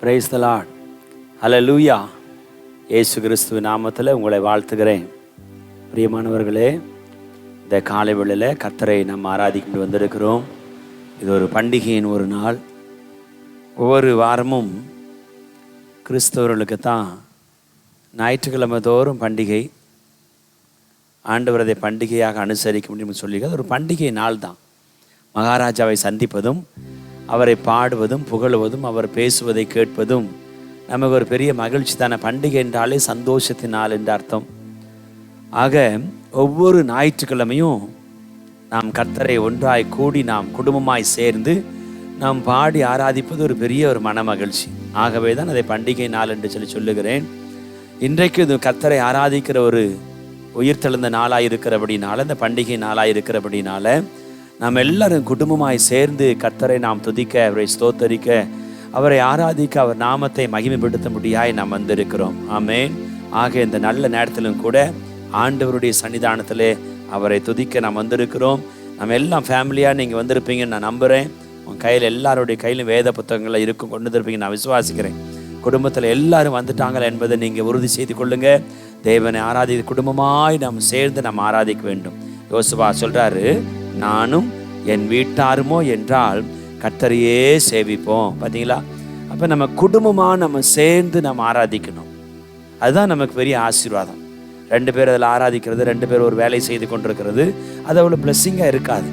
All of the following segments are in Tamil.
Praise the Lord. ஹல்லேலூயா. இயேசு கிறிஸ்துவின் நாமத்தில் உங்களை வாழ்த்துகிறேன். பிரியமானவர்களே, இந்த காலை வேளையில் கர்த்தரை நாம் ஆராதிக்கிட்டு வந்திருக்கிறோம். இது ஒரு பண்டிகையின் ஒரு நாள். ஒவ்வொரு வாரமும் கிறிஸ்தவர்களுக்கு தான் ஞாயிற்றுக்கிழமை தோறும் பண்டிகை. ஆண்டவர் அதை பண்டிகையாக அனுசரிக்க முடியும்னு சொல்லி அது ஒரு பண்டிகை நாள் தான். மகாராஜாவை சந்திப்பதும், அவரை பாடுவதும், புகழுவதும், அவர் பேசுவதை கேட்பதும் நமக்கு ஒரு பெரிய மகிழ்ச்சி தானே. பண்டிகை என்றாலே சந்தோஷத்தின் நாள் என்ற அர்த்தம். ஆக ஒவ்வொரு ஞாயிற்றுக்கிழமையும் நாம் கர்த்தரை ஒன்றாய் கூடி நாம் குடும்பமாய் சேர்ந்து நாம் பாடி ஆராதிப்பது ஒரு பெரிய ஒரு மன மகிழ்ச்சி. ஆகவே தான் அதை பண்டிகை நாள் என்று சொல்லுகிறேன். இன்றைக்கு இது கர்த்தரை ஆராதிக்கிற ஒரு உயிர்த்தெழுந்த நாளாக இருக்கிறபடினால, இந்த பண்டிகை நாளாக இருக்கிறபடினால நாம் எல்லாரும் குடும்பமாய் சேர்ந்து கர்த்தரை நாம் துதிக்க, அவரை ஸ்தோத்தரிக்க, அவரை ஆராதிக்க, அவர் நாமத்தை மகிமைப்படுத்த முடியாய் நாம் வந்திருக்கிறோம். ஆமென். ஆக இந்த நல்ல நேரத்திலும் கூட ஆண்டவருடைய சன்னிதானத்திலே அவரை துதிக்க நாம் வந்திருக்கிறோம். நம்ம எல்லாம் ஃபேமிலியாக நீங்கள் வந்திருப்பீங்கன்னு நான் நம்புகிறேன். உங்கள் கையில் எல்லாருடைய கையிலும் வேத புத்தகங்களை இருக்கும் கொண்டு வந்திருப்பீங்க நான் விசுவாசிக்கிறேன். குடும்பத்தில் எல்லாரும் வந்துட்டாங்களா என்பதை நீங்கள் உறுதி செய்து கொள்ளுங்க. தேவனை ஆராதி குடும்பமாய் நாம் சேர்ந்து நாம் ஆராதிக்க வேண்டும். யோசுவா சொல்கிறாரு, நானும் என் வீட்டாருமோ என்றால் கர்த்தரையே சேவிப்போம். பார்த்தீங்களா? அப்போ நம்ம குடும்பமாக நம்ம சேர்ந்து நம்ம ஆராதிக்கணும். அதுதான் நமக்கு பெரிய ஆசீர்வாதம். 2 பேர் அதில் ஆராதிக்கிறது, 2 பேர் ஒரு வேலை செய்து கொண்டிருக்கிறது, அது அவ்வளோ பிளஸ்ஸிங்காக இருக்காது.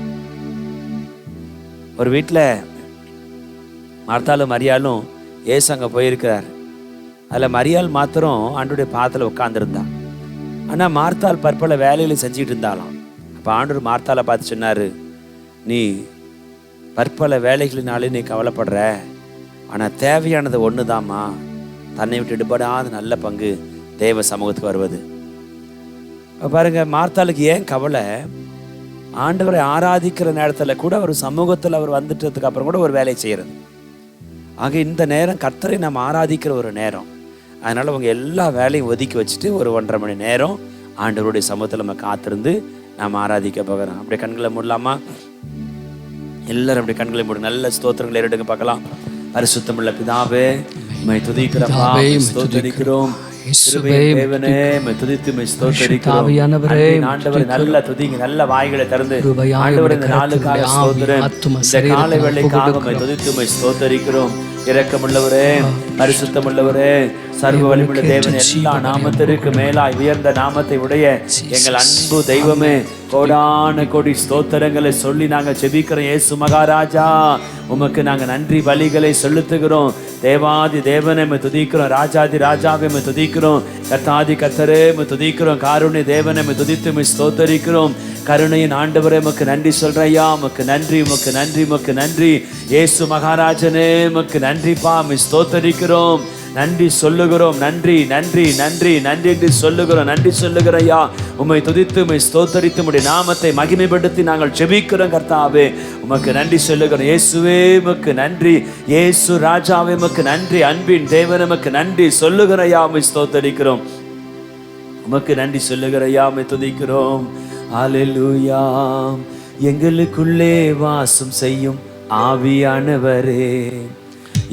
ஒரு வீட்டில் மார்த்தாலும் மரியாளும் ஏசு அங்கே போயிருக்கிறார். அதில் மரியாள் மாத்திரம் ஆண்டவருடைய பாதத்தில் உட்காந்துருந்தா. ஆனால் மார்த்தாள் பற்பல வேலைகளை செஞ்சுக்கிட்டு இருந்தாலாம். அப்போ ஆண்டவர் மார்த்தாளை பார்த்து சொன்னார், நீ பற்பல வேலைகளினாலே நீ கவலைப்படுற, ஆனால் தேவையானது ஒன்று தாம்மா, தன்னை விட்டு எடுபடாத நல்ல பங்கு தேவ சமூகத்துக்கு வருவது. பாருங்க, மார்த்தாளுக்கு ஏன் கவலை? ஆண்டவரை ஆராதிக்கிற நேரத்தில் கூட ஒரு சமூகத்தில் அவர் வந்துட்டதுக்கு அப்புறம் கூட ஒரு வேலை செய்கிறது. ஆக இந்த நேரம் கர்த்தரை நம்ம ஆராதிக்கிற ஒரு நேரம். அதனால் அவங்க எல்லா வேலையும் ஒதுக்கி வச்சுட்டு ஒரு 1.5 மணி நேரம் ஆண்டவருடைய சமூகத்தில் நம்ம காத்திருந்து நாம் ஆராதிக்க போகிறோம். அப்படியே கண்களை மூடலாமா? எல்லாரும் அப்படியே கண்களை மூடு. நல்ல ஸ்தோத்திரங்களை எடுங்க பார்க்கலாம். பரிசுத்தமுள்ள பிதாவே, உம்மை துதிக்கிறோம், ஸ்தோத்திரிக்கிறோம். தேவனே, உம்மை துதித்து உம்மை ஸ்தோத்திரிக்கிறோம். ஆண்டவரே, நல்ல துதிங்க, நல்ல வாய்களை திறந்து ஆண்டவரே இந்த நாளுக்காக ஸ்தோத்திரம், இந்த காலை வேளைக்காக உம்மை துதித்து உம்மை ஸ்தோத்திரிக்கிறோம். இரக்கமுள்ளவரே, பரிசுத்தமுள்ளவரே, சர்வ வலிமையுள்ள தேவனே, எல்லா நாமத்திற்கு மேலாய் உயர்ந்த நாமத்தை உடைய எங்கள் அன்பு தெய்வமே, கோடான கோடி ஸ்தோத்திரங்களை சொல்லி நாங்கள் ஜெபிக்கிறோம். இயேசு மகாராஜா, உமக்கு நாங்கள் நன்றி பலிகளை செலுத்துகிறோம். தேவாதி தேவனை துதிக்கிறோம், ராஜாதி ராஜாவை துதிக்கிறோம், கர்த்தாதி கர்த்தரே துதிக்கிறோம், காருண்ய தேவனை துதித்து ஸ்தோத்தரிக்கிறோம். கருணையின் ஆண்டவரே, உமக்கு நன்றி சொல்றையா, உமக்கு நன்றி, உமக்கு நன்றி, உமக்கு நன்றி. இயேசு மகாராஜனே, உமக்கு நன்றிப்பா, ஸ்தோத்தரிக்கிறோம், நன்றி சொல்லுகிறோம். நன்றி நன்றி நன்றி நன்றி என்று சொல்லுகிறோம். நன்றி சொல்லுகிறையா, உம்மை துதித்து உம்மை ஸ்தோத்தரித்து உம்முடைய நாமத்தை மகிமைப்படுத்தி நாங்கள் ஜெபிக்கிறோம். கர்த்தாவே, உமக்கு நன்றி சொல்லுகிறோம். இயேசுவே, உமக்கு நன்றி. இயேசு ராஜாவே, உமக்கு நன்றி. அன்பின் தேவன், உமக்கு நன்றி சொல்லுகிறையா, உம்மை ஸ்தோத்தரிக்கிறோம். உமக்கு நன்றி சொல்லுகிறையா, உம்மை துதிக்கிறோம். ஹல்லேலூயா. எங்களுக்குள்ளே வாசம் செய்யும் ஆவியானவரே,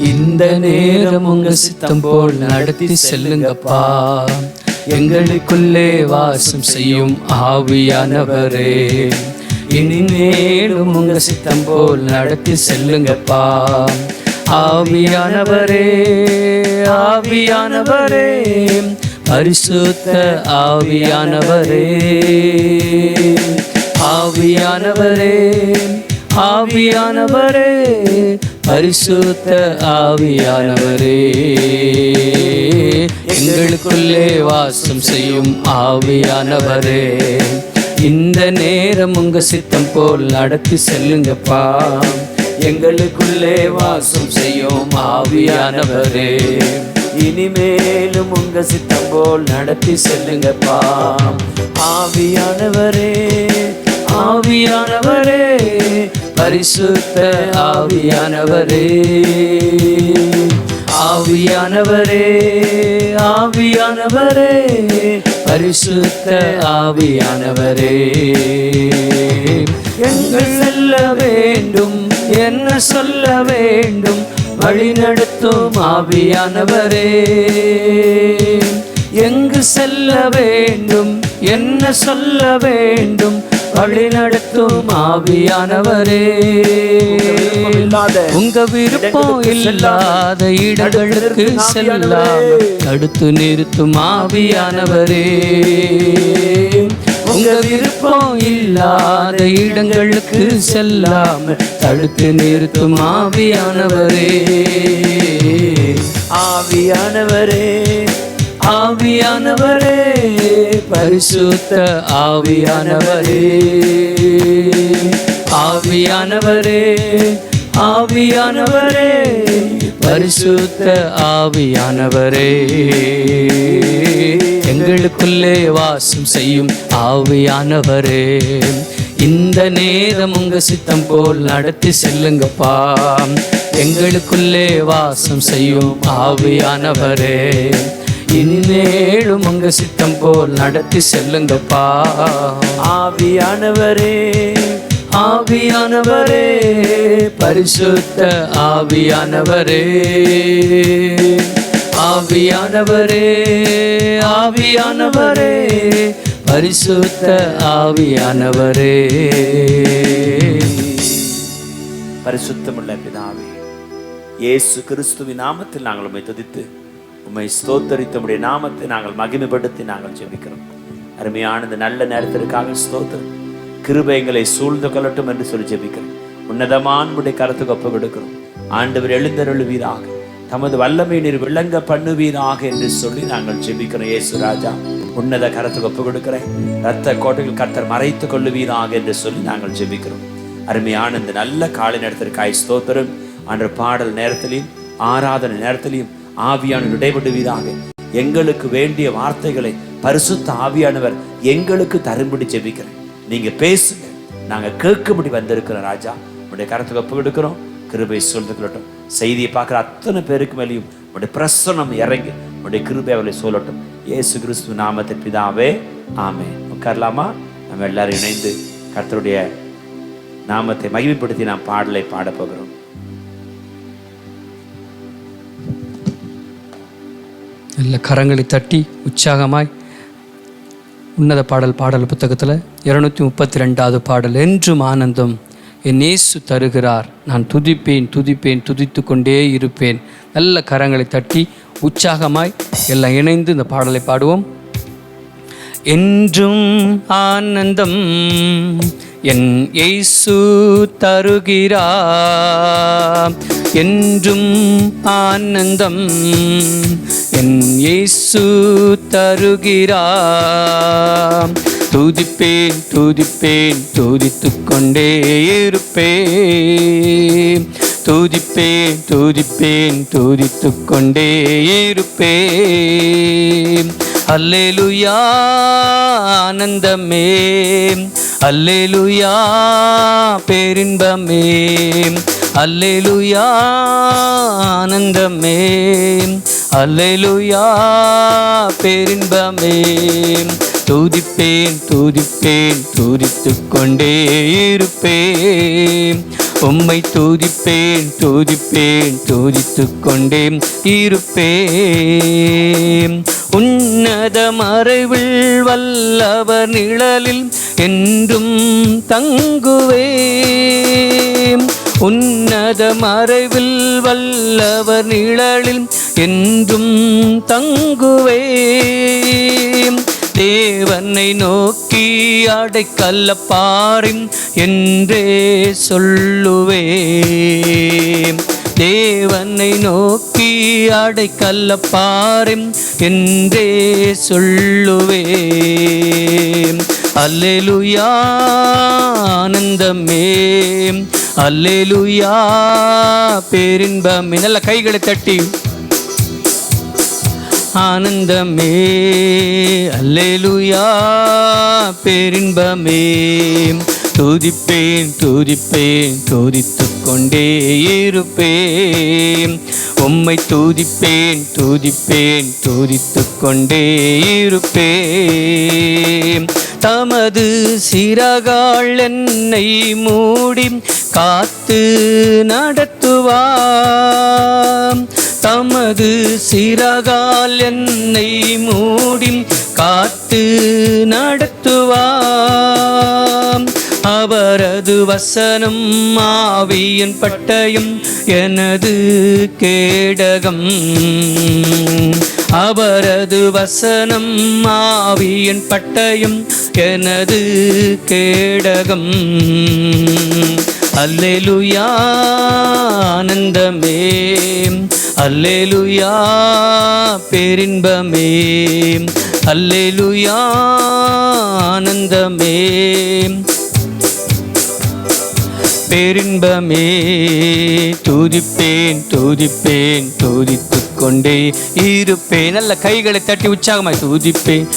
இந்த நேரம் உங்க சித்தம் போல் நடத்தி செல்லுங்கப்பா. எங்களுக்குள்ளே வாசம் செய்யும் ஆவியானவரே, இனிமேலும் உங்க சித்தம் போல் நடத்தி செல்லுங்கப்பா. ஆவியானவரே, ஆவியானவரே, பரிசுத்த ஆவியானவரே, ஆவியானவரே, ஆவியானவரே, பரிசுத்த ஆவியானவரே, எங்களுக்குள்ளே வாசம் செய்யும் ஆவியானவரே, இந்த நேரம் உங்க சித்தம் போல் நடத்தி செல்லுங்கப்பா. எங்களுக்குள்ளே வாசம் செய்யும் ஆவியானவரே, இனிமேலும் உங்க சித்தம் போல் நடத்தி செல்லுங்கப்பா. ஆவியானவரே, ஆவியானவரே, பரிசுத்த ஆவியானவரே, ஆவியானவரே, ஆவியானவரே, பரிசுத்த ஆவியானவரே, எங்கள் செல்ல வேண்டும், என்ன சொல்ல வேண்டும், வழிநடத்தும் ஆவியானவரே. எங்கு செல்ல வேண்டும், என்ன சொல்ல வேண்டும், வழிநடத்தும் ஆவியானவரே. உங்க விருப்பம் இல்லாத இடங்களுக்கு செல்லாமல் தடுத்து நிறுத்தும் ஆவியானவரே. உங்க விருப்பம் இல்லாத இடங்களுக்கு செல்லாமல் தடுத்து நிறுத்தும் ஆவியானவரே. ஆவியானவரே, ஆவியானவரே, பரிசுத்த ஆவியானவரே. ஆவியானவரே, ஆவியானவரே, பரிசுத்த ஆவியானவரே. எங்களுக்குள்ளே வாசம் செய்யும் ஆவியானவரே. இந்த நேரம் உங்க சித்தம் போல் நடத்தி செல்லுங்கப்பா. எங்களுக்குள்ளே வாசம் செய்யும் ஆவியானவரே. இந்நேரம் உங்க சித்தம் போல் நடத்தி செல்லுங்கப்பா. ஆவியானவரே, ஆவியானவரே, பரிசுத்த ஆவியானவரே. ஆவியானவரே, ஆவியானவரே, பரிசுத்த ஆவியானவரே. பரிசுத்தமுள்ள பிதாவே, இயேசு கிறிஸ்துவின் நாமத்தில் நாங்கள் உம்மை துதித்து உம்மை ஸ்தோத்தரித்து உம்முடைய நாமத்தை நாங்கள் மகிமைப்படுத்தி நாங்கள் ஜெபிக்கிறோம். அருமையான இந்த நல்ல நேரத்திற்காக ஸ்தோத்திரம். கிருபை எங்களை சூழ்ந்து கொள்ளட்டும் என்று சொல்லி ஜெபிக்கிறோம். உன்னதமான உம்முடைய கரத்துக்கு ஒப்பு கொடுக்கிறோம். ஆண்டவர் எழுந்தருளுவீராக, தமது வல்லமை நீர் விளங்க பண்ணுவீராக என்று சொல்லி நாங்கள் ஜெபிக்கிறோம். இயேசு ராஜா, உன்னத கரத்துக்கு ஒப்பு கொடுக்கிறேன். இரத்த கோட்டைகள் கர்த்தர் மறைத்துக் கொள்ளுவீராக என்று சொல்லி நாங்கள் ஜெபிக்கிறோம். அருமையான இந்த நல்ல காலை நேரத்திற்காய் ஸ்தோத்திரம். அன்று பாடல் நேரத்திலையும் ஆராதனை நேரத்திலையும் ஆவியானவர் இடைபடுவீராக. எங்களுக்கு வேண்டிய வார்த்தைகளை பரிசுத்த ஆவியானவர் எங்களுக்கு தரும்படி ஜெபிக்கிறேன். நீங்க பேசுங்க, நாங்க கேட்கும்படி வந்திருக்கிறோம். ராஜா, உடைய கரத்துக்கு ஒப்பு கொடுக்கிறோம். கிருபை சொல்லிக் கொள்ளட்டும். செய்தியை பார்க்குற அத்தனை பேருக்கு மேலேயும் உடைய பிரசன்னம் இறங்கி உடைய கிருபை அவளை சொல்லட்டும். இயேசு கிறிஸ்து நாமத்தின் பிதாவே, ஆமென். உட்காரலாமா? நம்ம எல்லாரும் இணைந்து கர்த்தருடைய நாமத்தை மகிமைப்படுத்தி நாம் பாடலை பாடப் போகிறோம். நல்ல கரங்களை தட்டி உற்சாகமாய் உன்னத பாடல் புத்தகத்தில் 232வது பாடல். என்றும் ஆனந்தம் என் இயேசு தருகிறார், நான் துதிப்பேன் துதிப்பேன் துதித்து கொண்டே இருப்பேன். நல்ல கரங்களை தட்டி உற்சாகமாய் எல்லாம் இணைந்து இந்த பாடலை பாடுவோம். என்றும் ஆனந்தம் என் இயேசு தருகிறார், என்றும் ஆனந்தம் என் இயேசு தருகிறார். துதிப்பேன் துதிப்பேன் துதித்து கொண்டே இருப்பேன், துதிப்பேன் துதிப்பேன் துதித்து கொண்டே இருப்பேன். அல்லேலூயா ஆனந்தமே, அல்லேலூயா பேரின்பமே, அல்லேலூயா ஆனந்தமே, அல்லேலூயா பேரின்பமே. துதிப்பேன் துதிப்பேன் துதித்து கொண்டே இருப்பேன், உம்மை துதிப்பேன் துதிப்பேன் துதித்து கொண்டே இருப்பேன். உன்னத மறைவில் வல்லவர் நிழலில் என்றும் தங்குவேன், உன்னத மறைவில் வல்லவர் நிழலில் என்றும் தங்குவேன். தேவனை நோக்கி அடைக்கல்ல பாரின் என்றே சொல்லுவேன், தேவனை நோக்கி அடைக்கல்ல பாரின் என்றே சொல்லுவேன். அல்லேலூயா ஆனந்தமே, அல்லேலூயா பேரின்பமே. நல்ல கைகளை தட்டி ஆனந்தமே, அல்லேலூயா பேரின்பமே. துதிப்பேன் துதிப்பேன் துதித்து கொண்டே இருப்பேன், உம்மை துதிப்பேன் துதிப்பேன் துதித்து கொண்டே இருப்பேன். தமது சிறகால் என்னை மூடி காத்து நடத்துவார். தமது சிறகால் என்னை மூடி காத்து நடத்துவார். அவரது வசனம் ஆவியின் பட்டயம் எனது கேடகம். அவரது வசனம் ஆவியின் பட்டயம் எனது கேடகம். அல்லேலூயா ஆனந்தமே, அல்லேலூயா பேரின்பமே, அல்லேலூயா ஆனந்தமே பேரின்பமே. துதிப்பேன் துதிப்பேன் துதித்துக் கொண்டே இருப்பேன். நல்ல கைகளை தட்டி உற்சாகமாய் துதிப்பேன்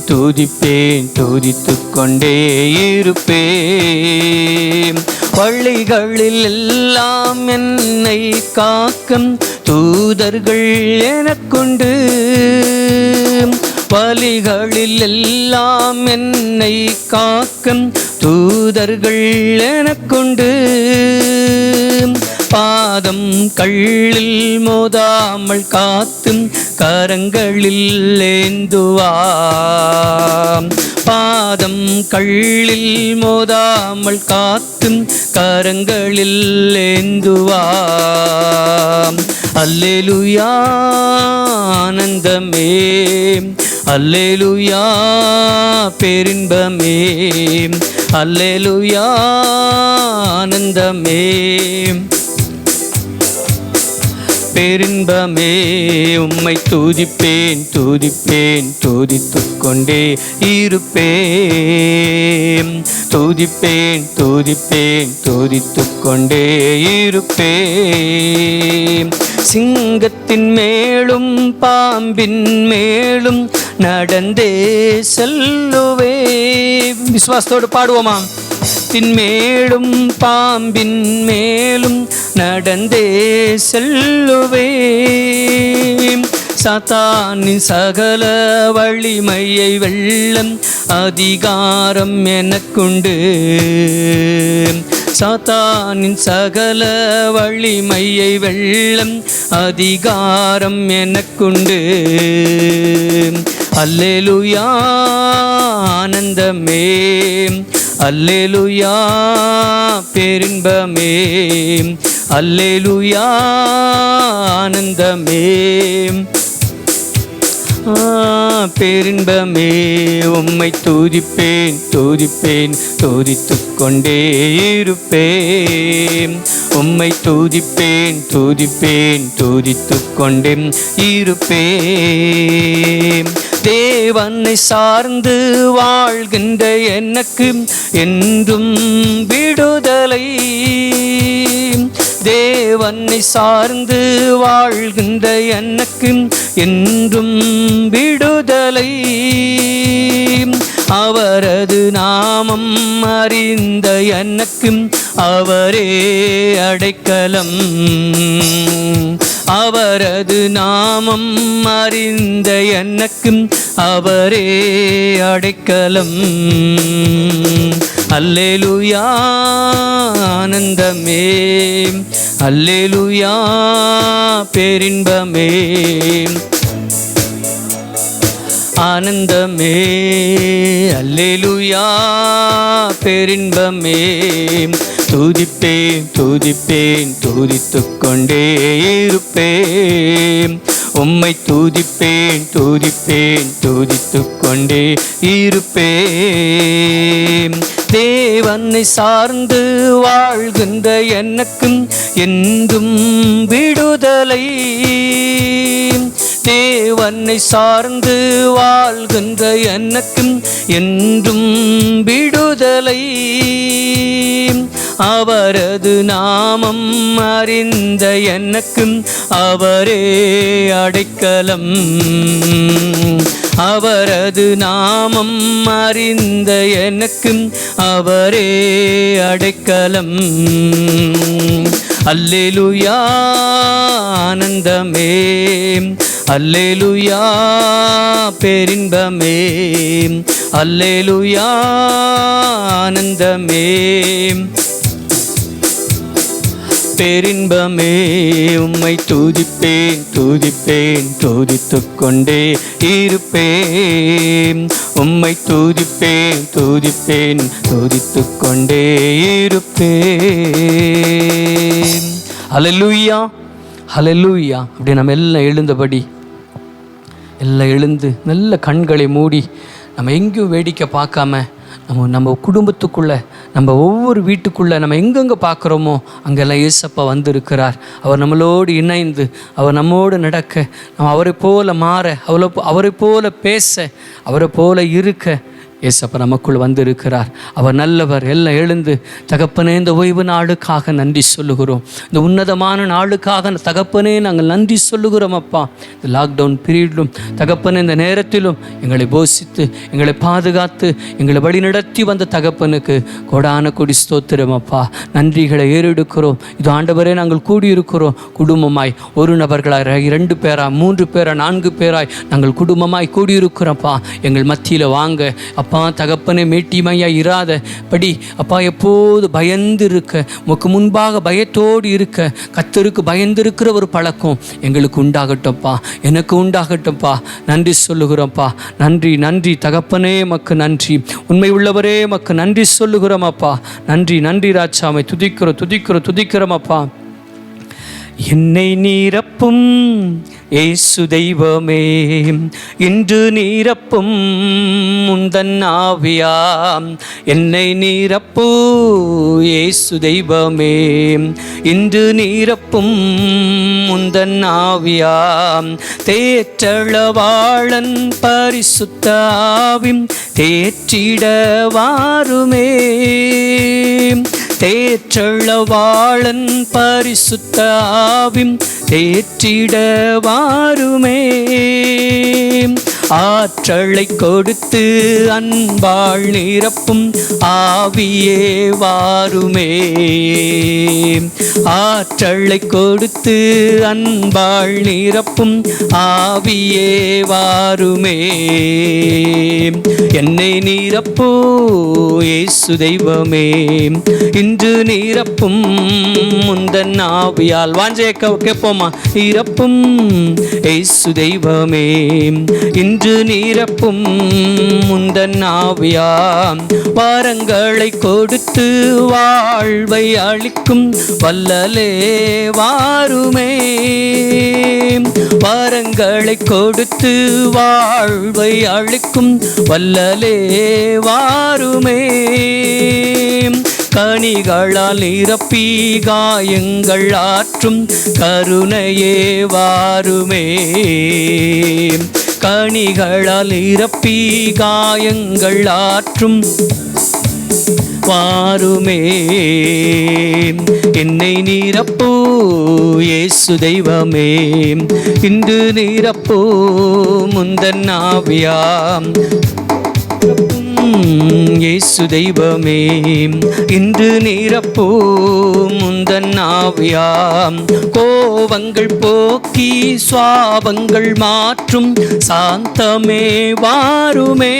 துதிப்பேன் துதித்துக் கொண்டே இருப்பேன். வழிகளில் எல்லாம் என்னை காக்கும் தூதர்கள் எனக்குண்டு. வழிகளில் எல்லாம் என்னை காக்கும் தூதர்கள் எனக்குண்டு. பாதம் கள்ளில் மோதாமல் காத்தும் கரங்களில் ஏந்துவார். பாதம் கள்ளில் மோதாமல் காத்தும் கரங்களில் ஏந்துவார். அல்லேலூயா ஆனந்தமே, அல்லேலூயா பேரின்பமே, அல்லேலூயா ஆனந்தமே பேரின்பமே. உம்மை துதிப்பேன் துதிப்பேன் துதித்துக் கொண்டே இருப்பேன். துதிப்பேன் துதிப்பேன் துதித்துக் கொண்டே இருப்பேன். சிங்கத்தின் மேலும் பாம்பின் மேலும் நடந்தே செல்லுவே. விசுவாசத்தோடு பாடுவோமா? தின்மேலும் பாம்பின் மேலும் நடந்தே செல்லுவே. சாத்தானின் சகல வலிமையை வெல்லும் அதிகாரம் எனக்குண்டு. சாத்தானின் சகல வலிமையை வெல்லும் அதிகாரம் எனக்குண்டு. அல்லேலூயா ஆனந்தமே, அல்லேலூயா பேரின்பமே, அல்லேலூயா ஆனந்தமே பேரின்பமே. உம்மை துதிப்பேன் துதிப்பேன் துதித்துக் கொண்டே இருப்பேன். உம்மை துதிப்பேன் துதிப்பேன் துதித்துக் கொண்டே இருப்பேன். தேவனை சார்ந்து வாழ்கின்ற எனக்கு என்றும் விடுதலை. தேவனை சார்ந்து வாழ்கின்ற எனக்கு என்றும் விடுதலை. அவரது நாமம் அறிந்த எனக்கு அவரே அடைக்கலம். அவரது நாமம் அறிந்த எனக்கு அவரே அடைக்கலம். அல்லேலூயா ஆனந்தமே, அல்லேலூயா பேரின்பமே, ஆனந்தமே, அல்லேலூயா பேரின்பமே. துதிப்பேன் துதிப்பேன் துதித்துக் கொண்டே இருப்பேன். உம்மை துதிப்பேன் துதிப்பேன் துதித்துக் கொண்டே இருப்பேன். தேவனை சார்ந்து வாழ்கின்ற எனக்கும் என்றும் விடுதலை. தேவனை சார்ந்து வாழ்கின்ற எனக்கும் என்றும் விடுதலை. அவரது நாமம் அறிந்த எனக்கும் அவரே அடைக்கலம். அவரது நாமம் அறிந்த எனக்கும் அவரே அடைக்கலம். அல்லேலூயா ஆனந்தமே, அல்லேலூயா பேரின்பமே, அல்லேலூயா ஆனந்தமே பேரின்பமே உம்மை துதிப்பேன் துதிப்பேன் துதித்துக் கொண்டே இருப்பேன். உம்மை துதிப்பேன் துதிப்பேன் துதித்துக் கொண்டே இருப்பேன். ஹல்லேலூயா ஹல்லேலூயா. அப்படி நம்ம எல்லாம் எழுந்தபடி எல்லாம் எழுந்து நல்ல கண்களை மூடி நம்ம எங்கேயும் வேடிக்கை பார்க்காம நம்ம குடும்பத்துக்குள்ளே நம்ம ஒவ்வொரு வீட்டுக்குள்ளே நம்ம எங்கெங்கே பார்க்குறோமோ அங்கெல்லாம் ஏசப்பா வந்திருக்கிறார். அவர் நம்மளோடு இணைந்து அவர் நம்மோடு நடக்க, நம்ம அவரை போல மாற, அவரை போல பேச, அவரை போல இருக்க ஏசப்பா நமக்குள் வந்திருக்கிறார். அவர் நல்லவர். எல்லாம் எழுந்து தகப்பனே இந்த ஓய்வு நாளுக்காக நன்றி சொல்லுகிறோம். இந்த உன்னதமான நாளுக்காக தகப்பனே நாங்கள் நன்றி சொல்லுகிறோம். அப்பா இந்த லாக்டவுன் பீரியடிலும் தகப்பனே இந்த நேரத்திலும் எங்களை போஷித்து எங்களை பாதுகாத்து எங்களை வழிநடத்தி வந்த தகப்பனுக்கு கொடான கொடி ஸ்தோத்திரம். அப்பா நன்றிகளை ஏறெடுக்கிறோம். இது ஆண்டவரே நாங்கள் கூடியிருக்கிறோம் குடும்பமாய், ஒரு நபர்களாய், 2 பேராய், 3 பேராய், 4 பேராய் நாங்கள் குடும்பமாய் கூடியிருக்கிறோம்ப்பா. எங்கள் மத்தியில் வாங்க அப்பா. தகப்பனே மேட்டிமையா இராத படி அப்பா எப்போது பயந்து இருக்க, உமக்கு முன்பாக பயத்தோடு இருக்க, கர்த்தருக்கு பயந்து இருக்கிற ஒரு பழக்கம் எங்களுக்கு உண்டாகட்டும்ப்பா, எனக்கு உண்டாகட்டும்ப்பா. நன்றி சொல்லுகிறோம்ப்பா. நன்றி நன்றி தகப்பனே, மக்கு நன்றி. உண்மை உள்ளவரே மக்கு நன்றி சொல்லுகிறோம் அப்பா. நன்றி நன்றி ராஜாமை துதிக்கிறோம் துதிக்கிறோம் துதிக்கிறோம் அப்பா. என்னை நீரப்பும் ஏசு தெய்வமே, இன்று நீரப்பும் முந்தன் ஆவியாம். என்னை நீரப்பு ஏசு தெய்வமே, இன்று நீரப்பும் முந்தன் ஆவியாம். தேற்றளவாளன் பரிசுத்த ஆவிம் தேற்றிட வாருமே. தேற்றளவாளன் பரிசுத்த ஆவிம் தேற்றிட வாருமே. ஆற்றலை கொடுத்து அன்பாள் நிரப்பும் ஆவியே வாருமே. ஆற்றலை கொடுத்து அன்பாள் நிரப்பும் ஆவியே வாருமே. என்னை நீரப்போ ஏசு தெய்வமே, இன்று நீரப்பும் முந்தன் ஆவியால். வாஞ்சையை கேட்போமா? நீரப்பும் ஏசு தெய்வமே, இன்று நீரப்பும் முந்தன் ஆவியாம். வாரங்களை கொடுத்து வாழ்வை அளிக்கும் வல்லலே வாருமே. வாரங்களை கொடுத்து வாழ்வை அளிக்கும் வல்லலே வாருமே. கனிகளால் நிரப்பி காயங்கள் ஆற்றும் கருணையே வாருமே. கனிகளால் நிரப்பி காயங்கள் ஆற்றும் வாருமே. என்னை நீரப்போ ஏசு தெய்வமே, இன்று நீரப்போ முந்தன் ஆவியாம். ஏசு தெய்வமே, இன்று நீரப்போ முந்தன் ஆவியாம். கோவங்கள் போக்கி சுவாபங்கள் மாற்றும் சாந்தமே வாருமே.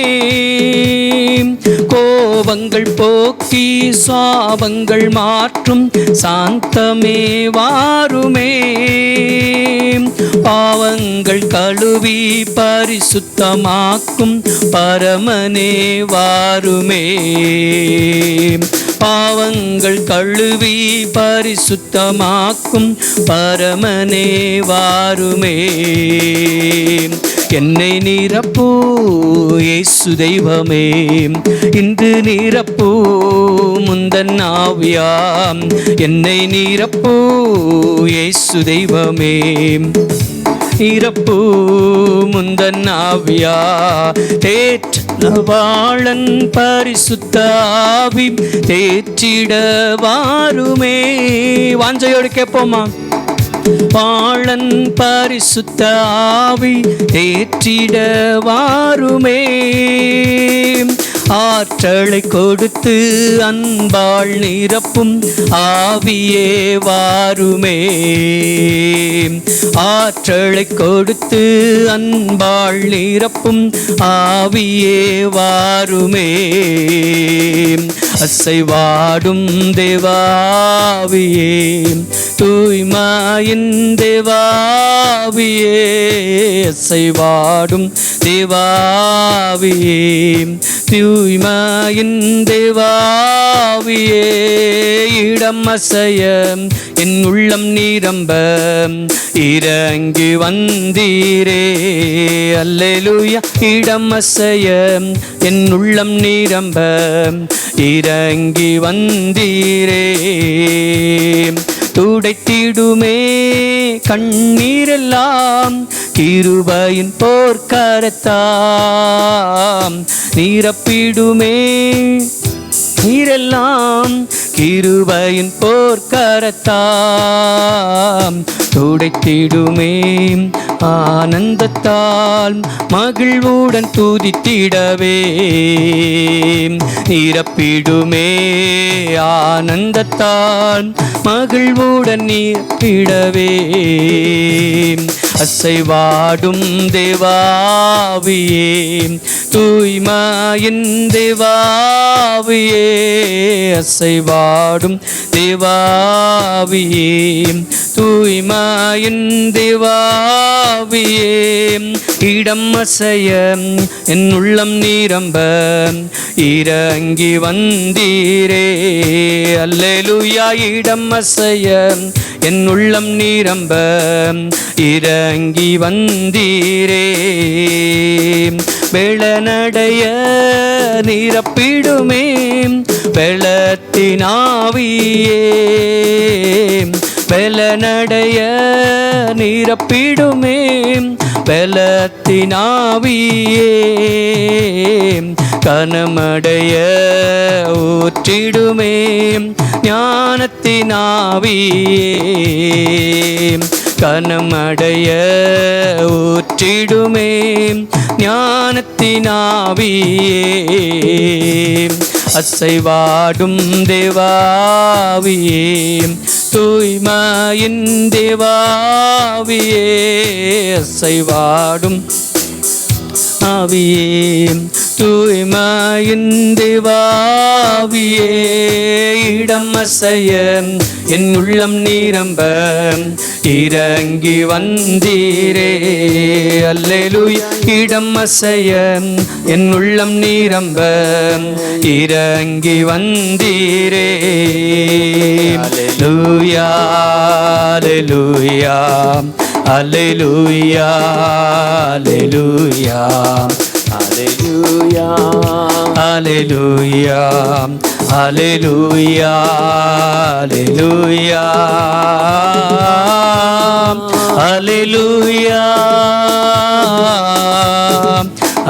கோவங்கள் போக்கி சுவாபங்கள் மாற்றும் சாந்தமே வாருமே. பாவங்கள் கழுவி பரிசுத்தமாக்கும் பரமனே வாருமே. பாவங்கள் கழுவி பரிசுத்தமாக்கும் பரமனே வாருமே. என்னை நீரப்போ ஏசு தெய்வமே, இன்று நீரப்போ முந்தன் ஆவியாம். என்னை நீரப்போ ஏசு தெய்வமே, நீரப்போ முந்தன் ஆவியா. தேற்றளவாளன் பரிசுத்த ஆவி தேற்றிட வாருமே. வாஞ்சையோடு கேட்போமா? வாழன் பரிசுத்த ஆவி தேற்றிட வாருமே. ஆற்றலை கொடுத்து அன்பால் நிரப்பும் ஆவியே வாருமே. ஆற்றலை கொடுத்து அன்பால் நிரப்பும் ஆவியே வாருமே. அசைவாடும் தேவாவியே, தூய்மையின் தேவாவியே, அசைவாடும் தேவாவியே, தூய்மையின் தேவாவியே, இடம் அசைய என் உள்ளம் நிரம்ப இறங்கி வந்தீரே. அல்லேலூயா. இடம் அசைய என் உள்ளம் நிரம்ப இறங்கி வந்தீரே. துடைத்திடுமே கண்ணீரெல்லாம் கிருபையின் போர்க்கரத்தாம், நிரப்பிடுமே நீரெல்லாம் கிருபையின் போர்க்கரத்தாம், துடைத்திடுமே ஆனந்தத்தால் மகிழ்வுடன் துதித்திடவே. நிரப்பிடுமே ஆனந்தத்தால் மகிழ்வுடன் நிரப்பிடவே. அசைவாடும் தேவாவியே, தூய்மையின் தேவாவியே, அசைவாடும் தேவாவியே, தூய்மையின் தேவாவியே, இடம் அசைய என் உள்ளம் நிரம்ப இறங்கி வந்தீரே. அல்லேலூயா. இடம் அசைய என் உள்ளம் நிரம்ப இறங்கி வந்தீரே. வெள்ளநடைய நிரப்பிடுமே வெள்ளத்தினாவியே, வெள்ளநடைய நிரப்பிடுமே வெள்ளத்தினாவியே, கனமடைய ஊற்றிடுமே ஞானத்தினாவியே, கனமடைய ஊற்றிடுமே ஞானத்தினாவியே. அசைவாடும் தேவாவியே, தூய்மையின் தேவாவியே, அசைவாடும் ஆவியே, தூய்மையின் தேவாவியே, இடம் அசைய என் உள்ளம் நிரம்ப இறங்கி வந்தீரே. அல்லேலூயா. இடம் அசைய என் உள்ளம் நிரம்ப இறங்கி வந்தீரே. அல்லேலூயா, அல்லேலூயா, அல்லேலூயா, அல்லேலூயா, அல்லேலூயா, அல்லேலூயா, அல்லேலூயா, அல்லேலூயா,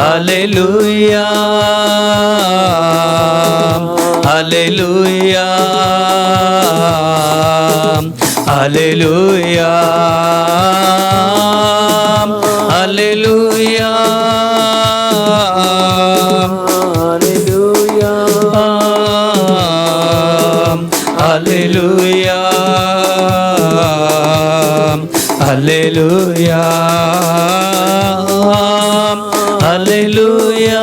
அல்லேலூயா, அல்லேலூயா, அல்லேலூயா, அல்லேலூயா, அல்லேலூயா, அல்லேலூயா, அல்லேலூயா,